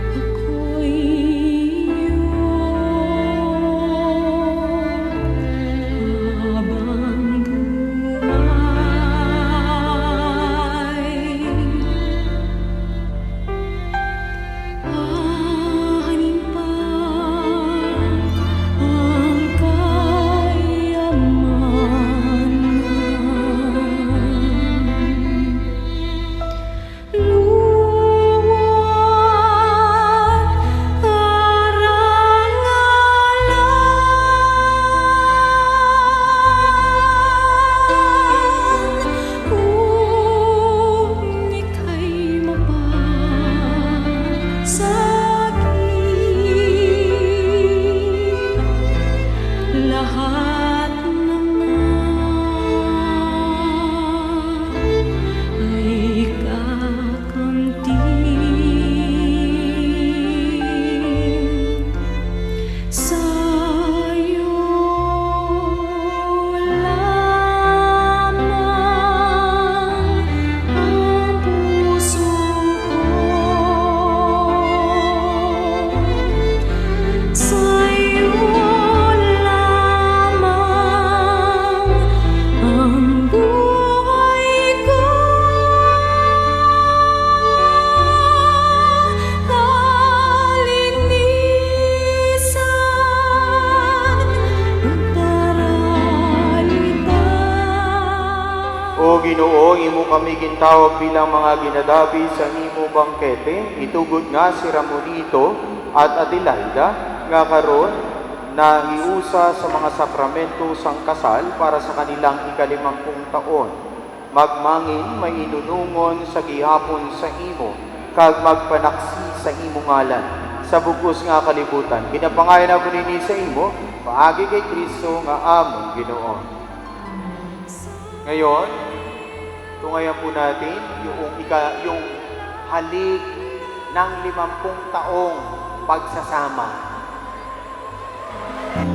Ako'y iyong habang buhay. Hahanin pa ang kayamanan. Luwag karangalan, kung ika'y mapasakit, lahat ng ay kakamtin. Sa'yo lamang ang puso ko. Sa'yo lamang ang buhay ko. Kalinisan, daralitan. O Ginoo, imo kami gintawag bilang mga ginadabi sa imo bangkete, itugod nga si Ramonito at Adelaida nga karon na hiusa sa mga sakramento sang kasal para sa kanilang ika-50 taon. Magmangin mainunungon sa gihapon sa imo, kag magpanaksi sa imo ngalan sa bugos nga kalibutan. Ginapangayon ako nini sa imo, paagi kay Kristo nga among Ginoo. Ngayon, tungayan po natin yung halik ng 50 taong pagsasama.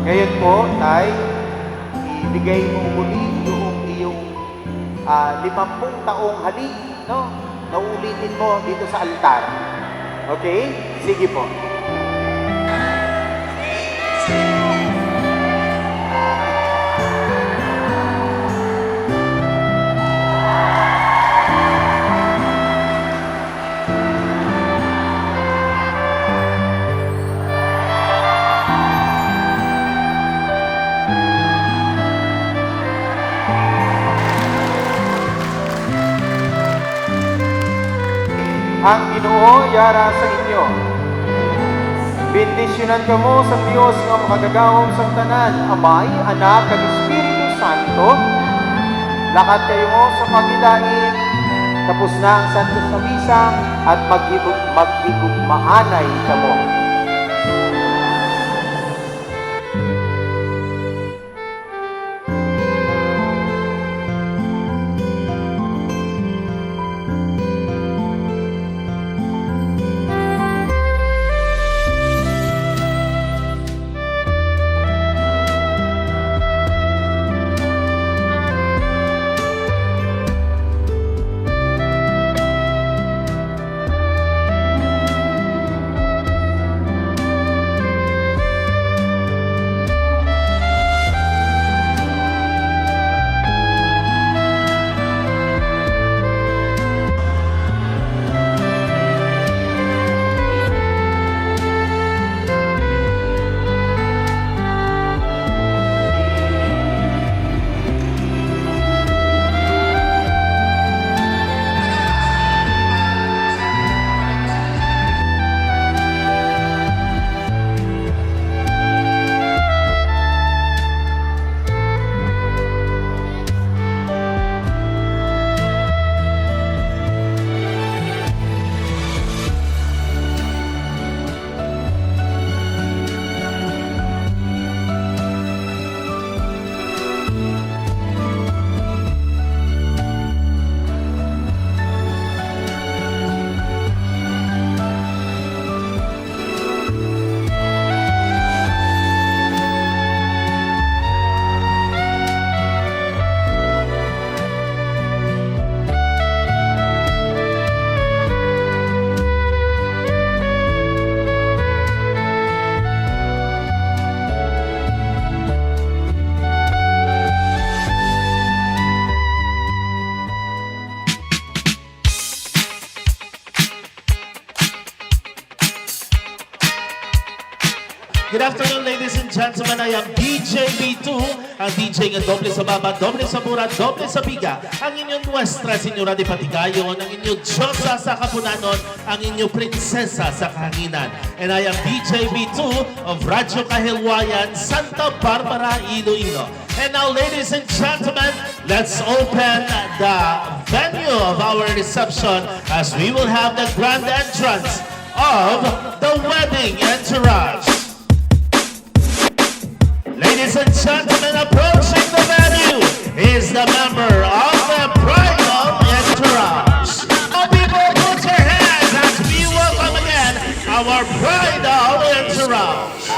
Ngayon po, tay, ibigay mo muli yung iyong 50 taong halik, no? Naulitin mo dito sa altar. Okay? Sige po. Ang Ginoo yara sa inyo. Bendisyonan kamo sa Dios nga makagagahom sa tanan, Amay, Anak, kag Espiritu Santo. Lakat kayo mo sa paghilain. Tapos na ang Santos na Misa at maghigugmaanay kamo. Good afternoon, ladies and gentlemen. I am DJ B2, ang DJ nga doble sa baba, doble sa mura, doble sa biga. Ang inyong Nuestra Señora de Patigayon, ang inyong Diyosa sa Kapunanon, ang inyong Prinsesa sa Kahanginan. And I am DJ B2 of Radyo Kahilwayan, Santa Barbara, Iloilo. And now, ladies and gentlemen, let's open the venue of our reception as we will have the grand entrance of the wedding entourage. Ladies and gentlemen, approaching the venue is the member of the bridal entourage. All people, put your hands as we welcome again our bridal entourage.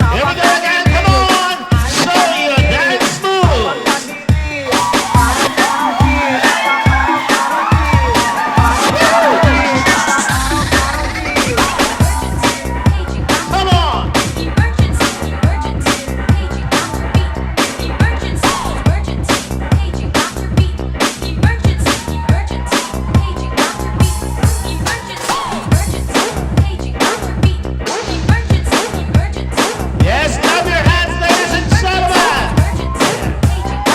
Here we go again, come on! Show your dance move! Come on! Yes, clap your hands, ladies and gentlemen! Come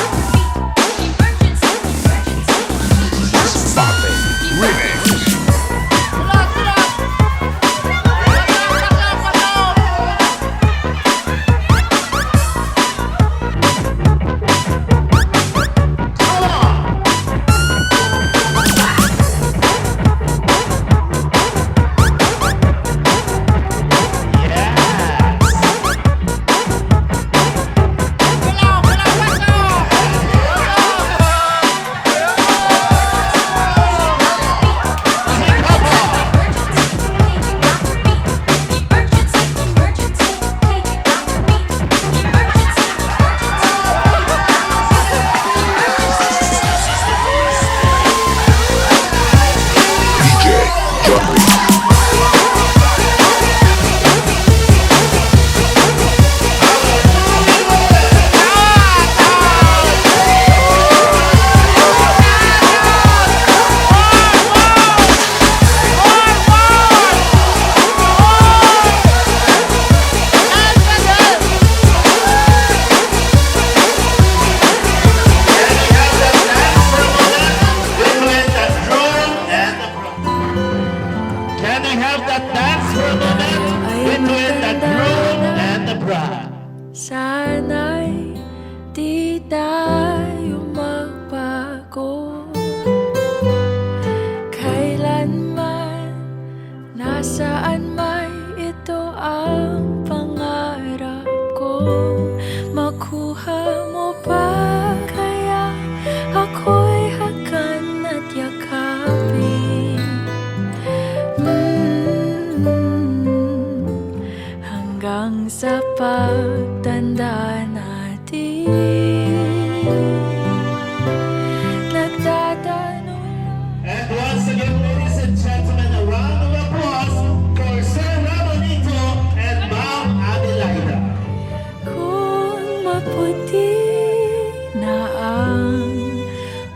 on! Can we have that dance for a moment between the groom and the bride? Sana'y di tayo magbago. Kailanman, nasaan may ito ang pangarap ko. Makuha mo ba kaya ako'y hakan at yakapin? Hanggang sa pagtanda natin, nagtatanong. And once again, ladies and gentlemen, a round of applause for Sir Ramonito and Ma'am Adelaida. Kung maputi na ang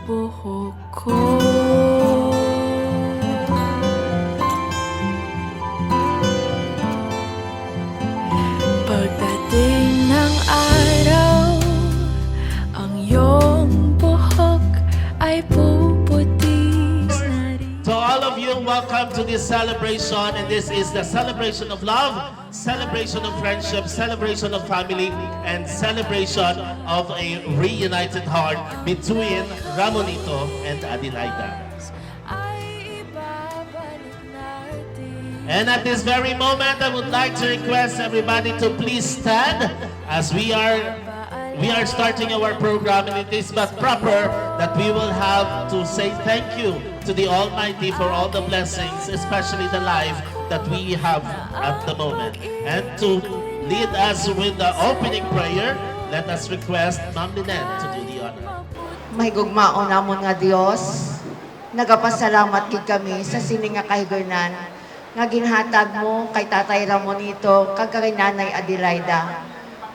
buhok ko, pagdating ng araw, ang iyong buhok ay puputis na rin. To all of you, welcome to this celebration, and this is the celebration of love, celebration of friendship, celebration of family, and celebration of a reunited heart between Ramonito and Adelaida. Ay ibabalik natin. And at this very moment, I would like to request everybody to please stand as we are starting our program, and it is but proper that we will have to say thank you to the Almighty for all the blessings, especially the life that we have at the moment. And to lead us with the opening prayer, let us request Ma'am Lynette to do the honor. May gugmaon namon nga Dios, nagapasalamat gid kami sa sini nga kahigaynan nga ginhatag mo kay Tatay Ramonito kag kay Nanay Adelaida.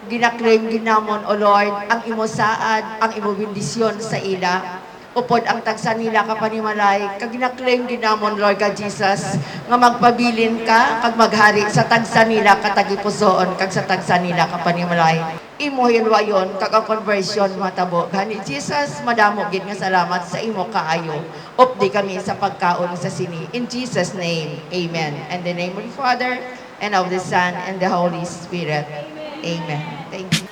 Ginaklaim ginamon, O Lord, ang imo saad, ang imo bendisyon sa ila. upod ang tagsa nila kapanimalay, kag gina-claim ginamon, Lord God Jesus, nga magpabilin ka, kag maghari sa tagsa nila katagipusoon, kag sa tagsa nila kapanimalay. Imo hilwayon, kag ang conversion matabo. Gani Jesus, madamo gid nga salamat sa imo kaayo. Updi kami sa pagkaon sa sini. In Jesus' name, amen. And the name of the Father, and of the Son, and the Holy Spirit. Amen. Thank you.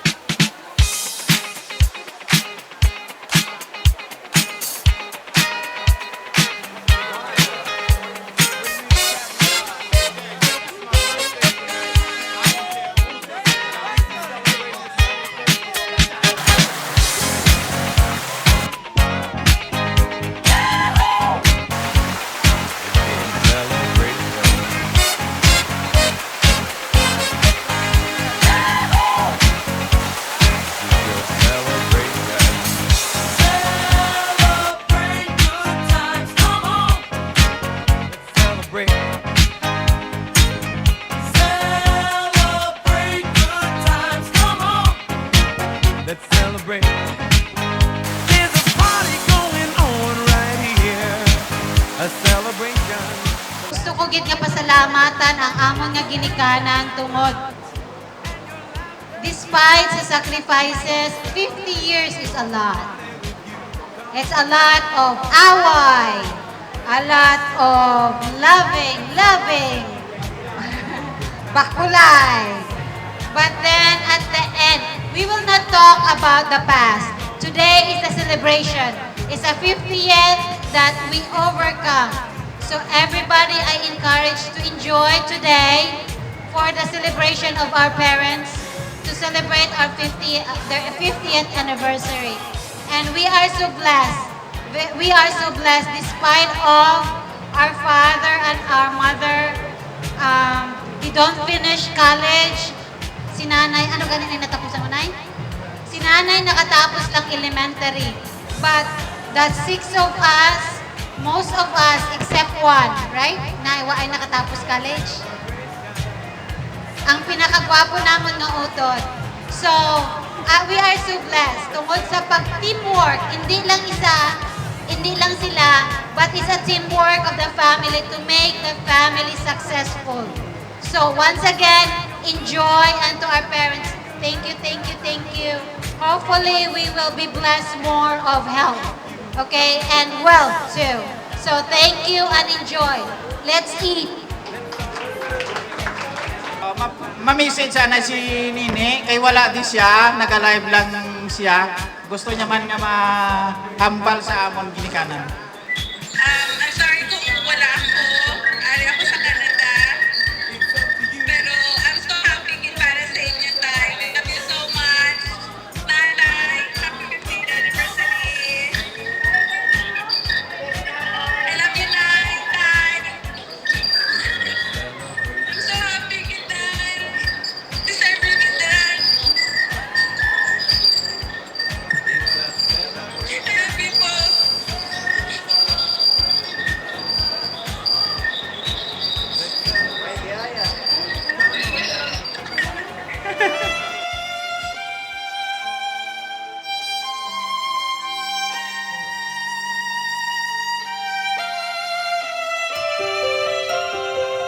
Let's celebrate. There's a party going on right here. A celebration. Gusto ko gid nga pasalamatan ang amon nga ginikanan tungod. Despite sa sacrifices, 50 years is a lot. It's a lot of away, a lot of loving, bakulay. But then at the end, we will not talk about the past. Today is a celebration. It's a 50th that we overcome. So everybody, I encourage to enjoy today for the celebration of our parents to celebrate our their 50th anniversary. And we are so blessed. We are so blessed despite of our father and our mother. He don't finish college. Si nanay, ano ganin ay natapusan mo, nay? Si nanay nakatapos lang elementary. But the 6 of us, most of us, except one, right? Na ay nakatapos college. Ang pinakagwapo namon nga utod. So, we are so blessed. Tungod sa pag-teamwork, hindi lang sila, but it's a teamwork of the family to make the family successful. So, once again, enjoy, and to our parents, thank you, thank you, thank you. Hopefully, we will be blessed more of health, okay, and wealth too. So, thank you and enjoy. Let's eat. Ma-message sana si Nini, kay wala di siya, nag-live lang siya. Gusto niya man nga mahambal sa amon ginikanan. I'm sorry kung wala ako. Ari ako sa Canada. Pero I'm so happy para sa inyo tayo. Love you so much. Nanay, happy 50th anniversary. I love you, Nay. Tay. I'm so happy kita. Deserve you kita. I love you po.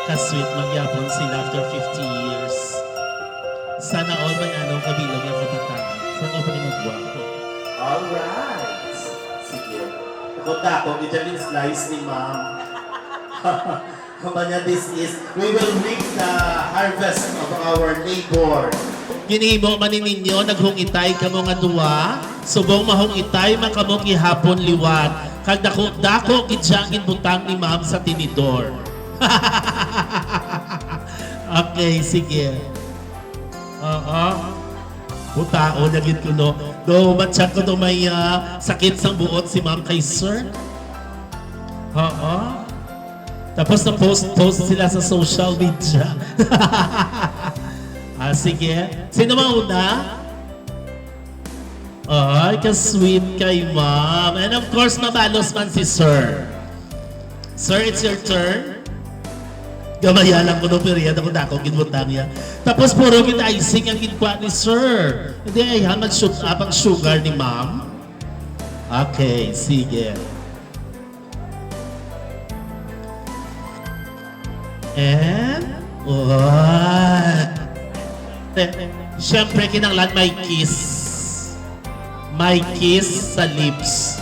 Kasweet magyapon sila after 50 years. Sana all may anong kabilang yung kabataan. Sana all pa rin magwapo. Alright. Sige. Ako tako, dyan yung slice ni ma'am. Kapanya, this is, we will reap the harvest of our neighbor. Ginhimo manin ninyo, naghungitay kamo nga duwa, subong mahungitay man kamo gihapon liwat, kag dako gidyangin butang ni ma'am sa tinidor. Okay, sige. Butao na gid ko no. Do matchat ko to may sakit sang buot si ma'am kay sir. Tapos na post sila sa social media. Sige. Sino mauna? Ay, ka-sweet kay ma'am. And of course, mabalos man si sir. Sir, it's your turn. Gamaya lang ko no period ako dako ginbutang niya. Tapos puro kita icing ang gidwa ni sir. Hindi ay hangad shoot up ang sugar ni ma'am. Okay, sige. And, siyempre, kinanglan may kiss. May kiss sa lips.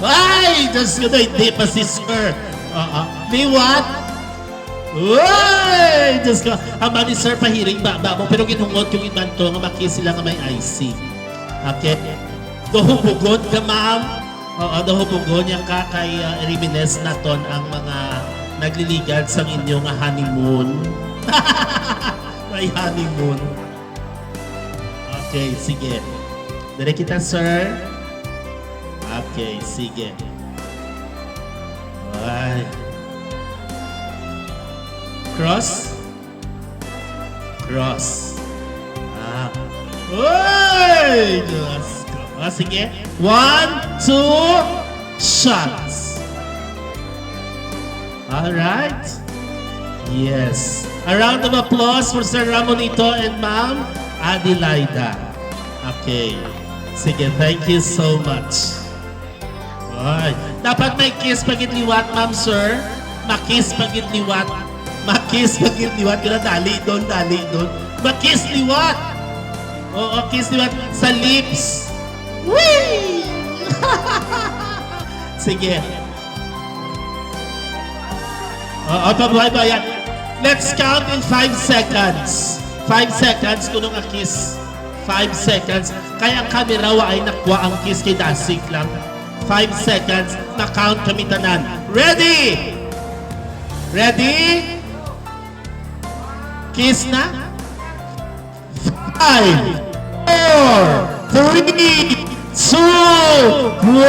Ay! Diyos ko na, hindi pa si sir. May what? Uy! Diyos ko. Ang mami sir, pahiring ba mo. Pero ginungod yung iman to, nga makiss sila nga may IC. Okay? Dohubugon ka, ma'am. Oo, dohubugon yung kakay reminisce na ton ang mga nagliligad sa inyong honeymoon. May honeymoon. Okay, sige. Dire kita, sir. Okay, sige. Ay. Cross. Cross. Uy! Diyos ko. Sige. 1, 2, shots. Alright. Yes. A round of applause for Sir Ramonito and Ma'am Adelaida. Okay. Sige, thank you so much. Ay. Dapat may kiss pagit liwat, ma'am, sir. Makiss pagit liwat. Makiss pagit liwat. Kaya dali doon. Makiss liwat. Oo, kiss liwat sa lips. Whee! Sige. Oo, pabuhay ba yan? Let's count in 5 seconds. 5 seconds kung nung kiss. 5 seconds. Kaya ang camera ay nakuha ang kiss kay Dasik lang. 5 seconds. Na-count kami tanan. Ready? Ready? Kiss na? 5, 4, 3, 2, 1!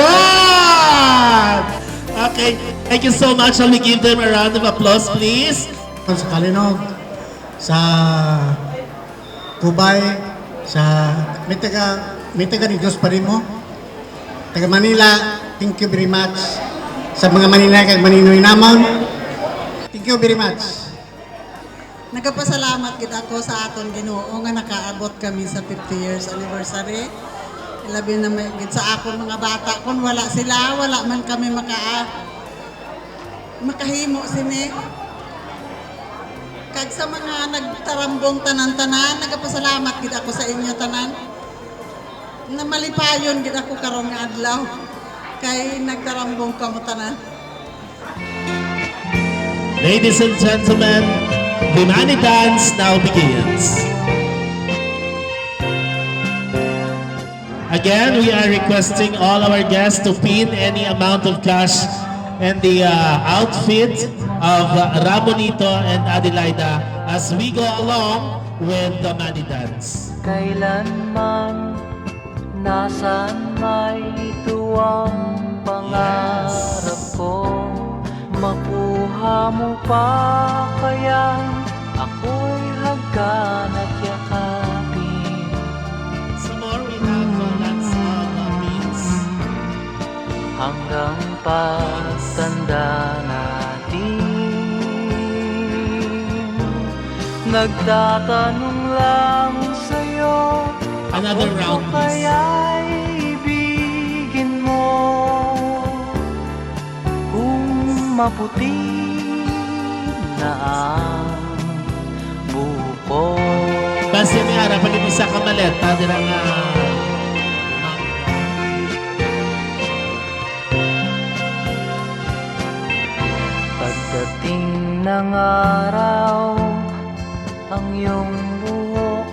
Okay. Thank you so much. Shall we give them a round of applause, please? Sa Kalinog, sa Kubay, sa may taga ni Diyos pa rin mo. Taga Manila, thank you very much. Sa mga Manila kay Maninoy namon, thank you very much. Nagapasalamat kita ko sa aton Ginoo nga nakaabot kami sa 50 years anniversary. Labi na may sa akon mga bata kun wala sila, wala man kami makahimo sini. Kag sa mga nagtarambong tanan-tanan, nagapasalamat gid ako sa inyo tanan. Na malipayon gid ako karong nga adlaw kay nagtarambong kamo tanan. Ladies and gentlemen, the Mani Dance now begins. Again, we are requesting all our guests to pin any amount of cash and the outfit of Ramonito and Adelaida as we go along with the Mani Dance. Kailanman nasaan may tuwang pangarap ko, makuha mo pa kaya ako'y hagkan at yakapin. Some more we have lots of beats. Hanggang pagtanda natin, nagtatanong lang sa'yo, another round, please. kaya'y ibigin mo kung maputi na ang buko. Basta may harap pag isa ka maleta, dirang pagdating ng araw, ang iyong buhok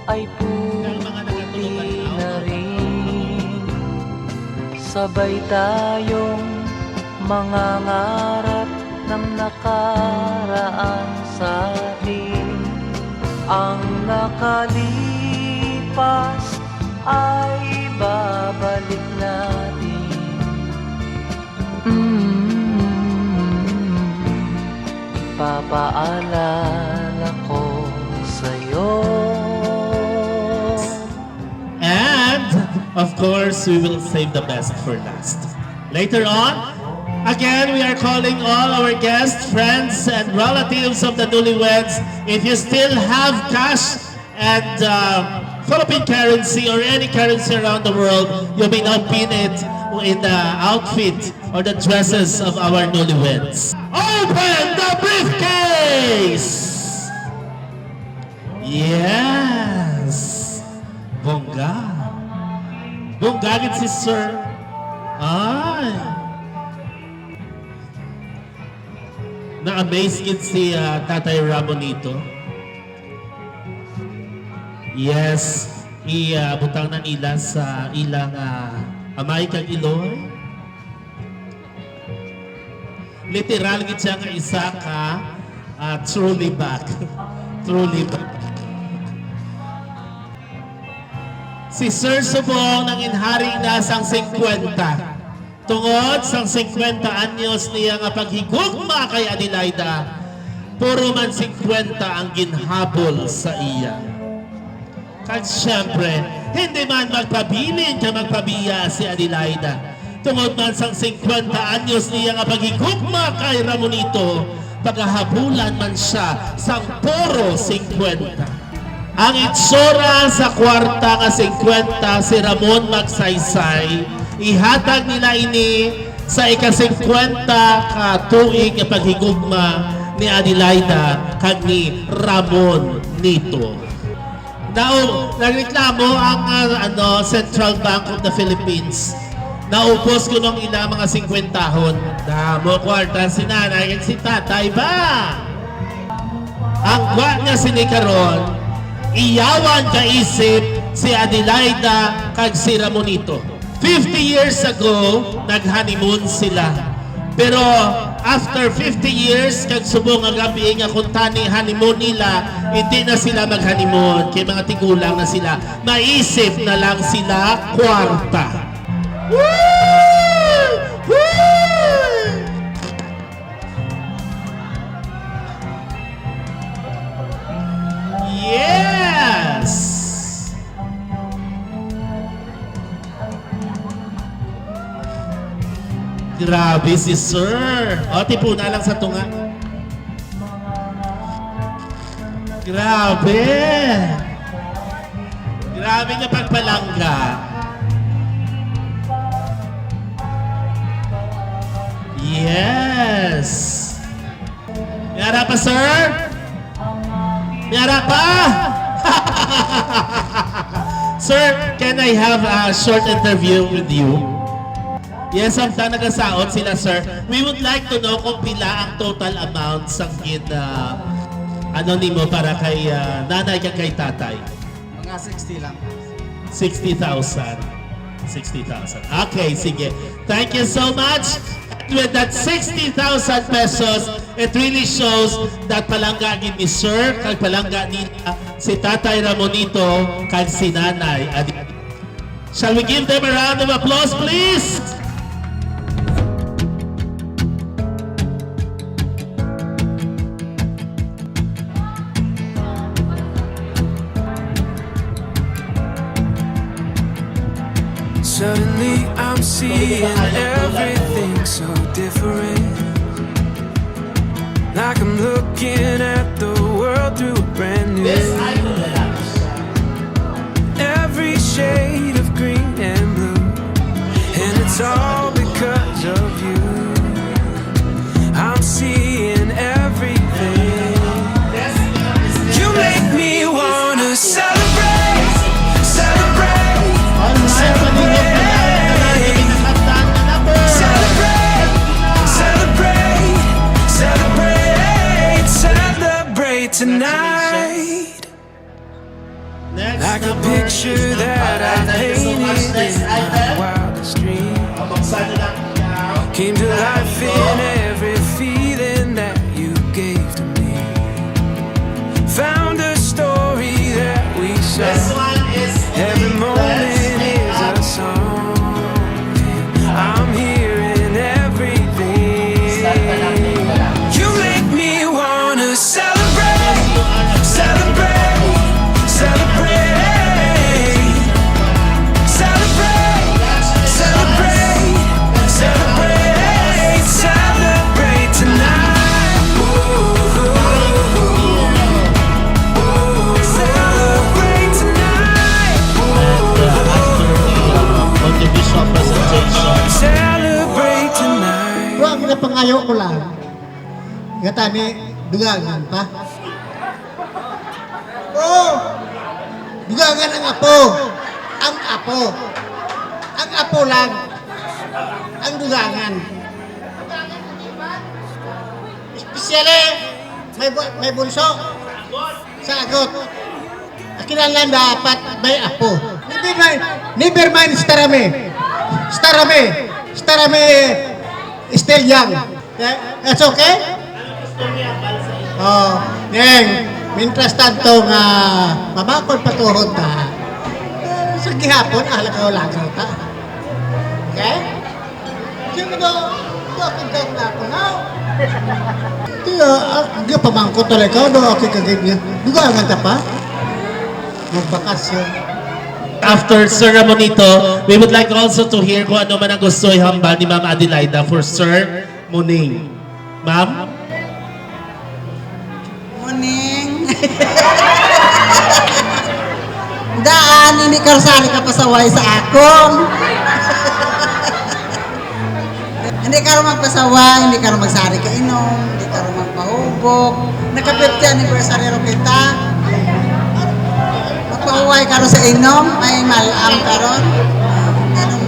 ay puti na rin. Sabay tayong mangangarap ng nakaraan sa atin. Ang nakalipas ay babalik natin. Papaalala ko sa'yo. And, of course, we will save the best for last. Later on, again, we are calling all our guests, friends, and relatives of the newlyweds. If you still have cash and Philippine currency or any currency around the world, you may now pin it in the outfit or the dresses of our newlyweds. Open the briefcase! Yes! Bongga. Bonggagit si Sir. Ay! Na-amaze gid si Tatay Ramon nito. Yes, butang na nila sa ilang amay kag Iloy. Literal gid siya nga isa ka truly back. Truly back. Si Sir Subong nang inhari na sang 50. Tungod sang 50 anyos niya nga paghigugma kay Adelaida, puro man 50 ang ginhabol sa iya. Kag siyempre, hindi man magpabilin ka magpabiya si Adelaida. Tungod man sang 50 anyos niya nga paghigugma kay Ramonito, paghahabulan man siya sang puro 50. Ang itsura sa kwarta nga 50 si Ramon Magsaysay, ihatag nila ini sa ika-50 ka tuig nga paghigugma ni Adelaida kag ni Ramon nito. Nagreklamo ang Central Bank of the Philippines. Naupos ko nung ilang mga 50 tahon. Damo kwarta si nanay at si tatay ba? Ang kwa niya sinikaron, iyawan kaisip si Adelaida kag si Ramonito. 50 years ago, nag-honeymoon sila. Pero after 50 years, kag subong nga gabi nga kung tani honeymoon nila, hindi na sila mag-honeymoon. Kaya mga tigulang na sila. Maisip na lang sila kwarta. Woo! Woo! Yes! Grabe si Sir. O, tipuna lang sa tunga. Grabe. Grabe niya pagpalangga. Yes. Yara pa, Sir? Yara pa? Sir, can I have a short interview with you? Yes, ang nagasaot sila, sir. We would like to know kung pila ang total amount sa nimo para kay nanay kag kay tatay. Mga 60 lang. 60,000. 60,000. Okay, sige. Thank you so much. With that 60,000 pesos, it really shows that palangga gid ni Sir, kag palangga nila si Tatay Ramonito, kag si Nanay Adelaida. Shall we give them a round of applause, please? Suddenly I'm seeing everything so different. Like I'm looking at the world through a brand new lens. Every shade of green and blue, and it's all because of you. I'm seeing everything. You make me wanna celebrate, celebrate, celebrate. Tonight, like a picture that I painted in my wildest dream, came to life in every feeling that you gave to me. Found a story that we sang. Every moment is a song. I'm hearing everything. You make me wanna celebrate, celebrate, celebrate, celebrate, celebrate, celebrate, celebrate. pangayo ko lang. Gata ni dugangan pa. Oh! Dugangan ang apo. Ang apo. Ang apo lang. Ang dugangan. Espesyally, may bunso. Sagot. Kinahanglan dapat may apo. Never mind starame. Starame still young. That's okay? Oh, Neng, mientras tanto nga mamakon patuhod ta. Sa gihapon, alagaw-lagaw ta. Okay? Sino do? Kapag na ako na. Tiyo, ang pamangko talaga. Do, okay kagib niya. Dugangan ta pa? Magbakasyon. After Sir Ramonito, we would like also to hear kung ano man ang gusto ihambal ni Ma'am Adelaida for Sir Muning. Ma'am? Morning. Daan, hindi ka sali ka pasaway sa akong. Hindi ka rin magpasaway, hindi ka rin magsari ka inom, hindi ka rin magpahubog. Naka-50 anniversary rin kita. Magpahuway ka rin sa inom, may malam ka rin. Ganun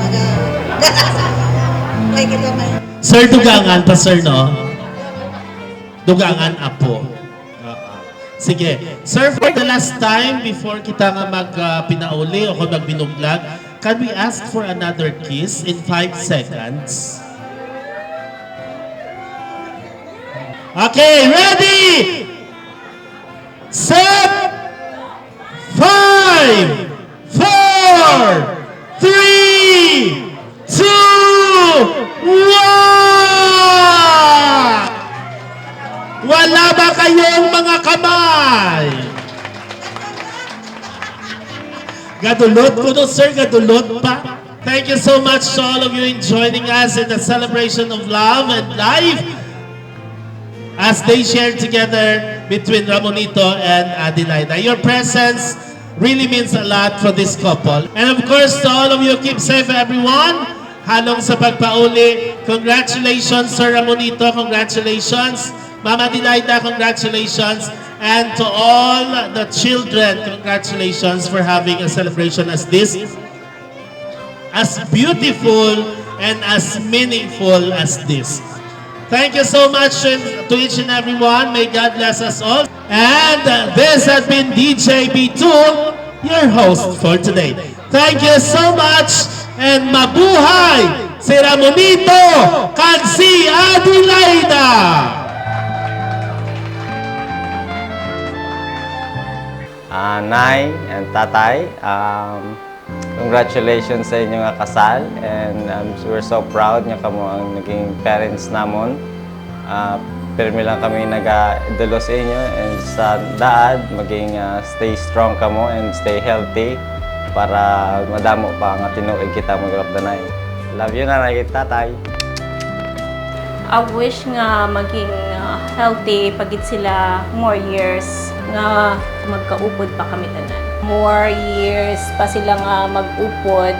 may kita may. Sir Dugangan pa, sir, no? Dugangan apo. Sige. Sir, for the last time, before kita nga mag-pinauli o kung magbinuglag, can we ask for another kiss in 5 seconds? Okay, ready? Set! 5, 4, 3, 2, 1! Wala ba kayong mga kamay? Gadulot ko no, sir, gadulot pa. Thank you so much to all of you in joining us in the celebration of love and life as they share together between Ramonito and Adelaida. Your presence really means a lot for this couple. And of course, to all of you, keep safe everyone. Halong sa pagpauli. Congratulations, Sir Ramonito. Congratulations. Mama Adelaida, congratulations. And to all the children, congratulations for having a celebration as this. As beautiful and as meaningful as this. Thank you so much to each and everyone. May God bless us all. And this has been DJ B2, your host for today. Thank you so much and mabuhay si Ramonito kag si Adelaida. Nay and tatay, congratulations sa inyong kasal, and we're so proud nga kamo ang naging parents namon. Pirmi lang kami nag-idolo sa inyo, and sa daad maging stay strong kamo and stay healthy para madamo pa nga tinuig kita magrapdanay. Love you, nanay at tatay. I wish nga maging healthy pagit sila more years nga magkaupod pa kami tanan. More years pa sila nga mag-upod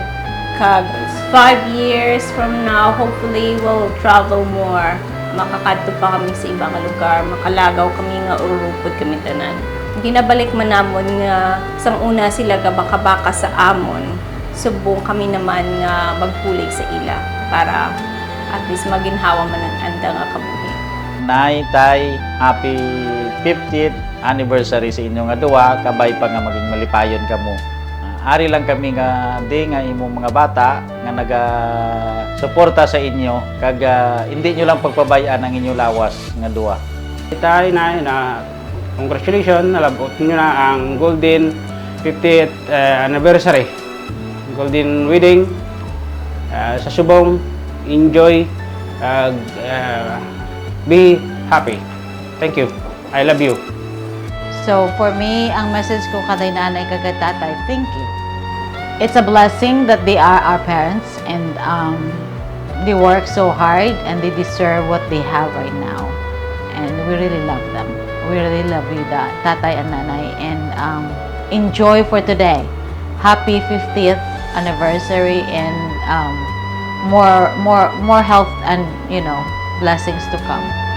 kag 5 years from now hopefully we'll travel more. Makakadto pa kami sa ibang lugar, makalagaw kami nga urupod kami tanan. Ginabalik man namon nga sang una sila gabaka-baka sa amon. Subong kami naman nga magpulig sa ila para at least maginhawa man ang anda nga kabuhi. Nay, tay, happy 50th anniversary sa inyo nga duwa, kabay pa nga maging malipayon kamo. Ari lang kami nga di nga imong mga bata nga naga-suporta sa inyo kag hindi nyo lang pagpabayaan ang inyong lawas nga duwa. Tay, nay, na congratulations, nalabot nyo na ang golden 50th anniversary. Golden wedding. Sa subong, enjoy, be happy. Thank you. I love you. So for me, ang message ko kay nanay kag tatay, thank you. It's a blessing that they are our parents and they work so hard and they deserve what they have right now. And we really love them. We really love you, tatay and nanay. And enjoy for today. Happy 50th anniversary and more health and blessings to come.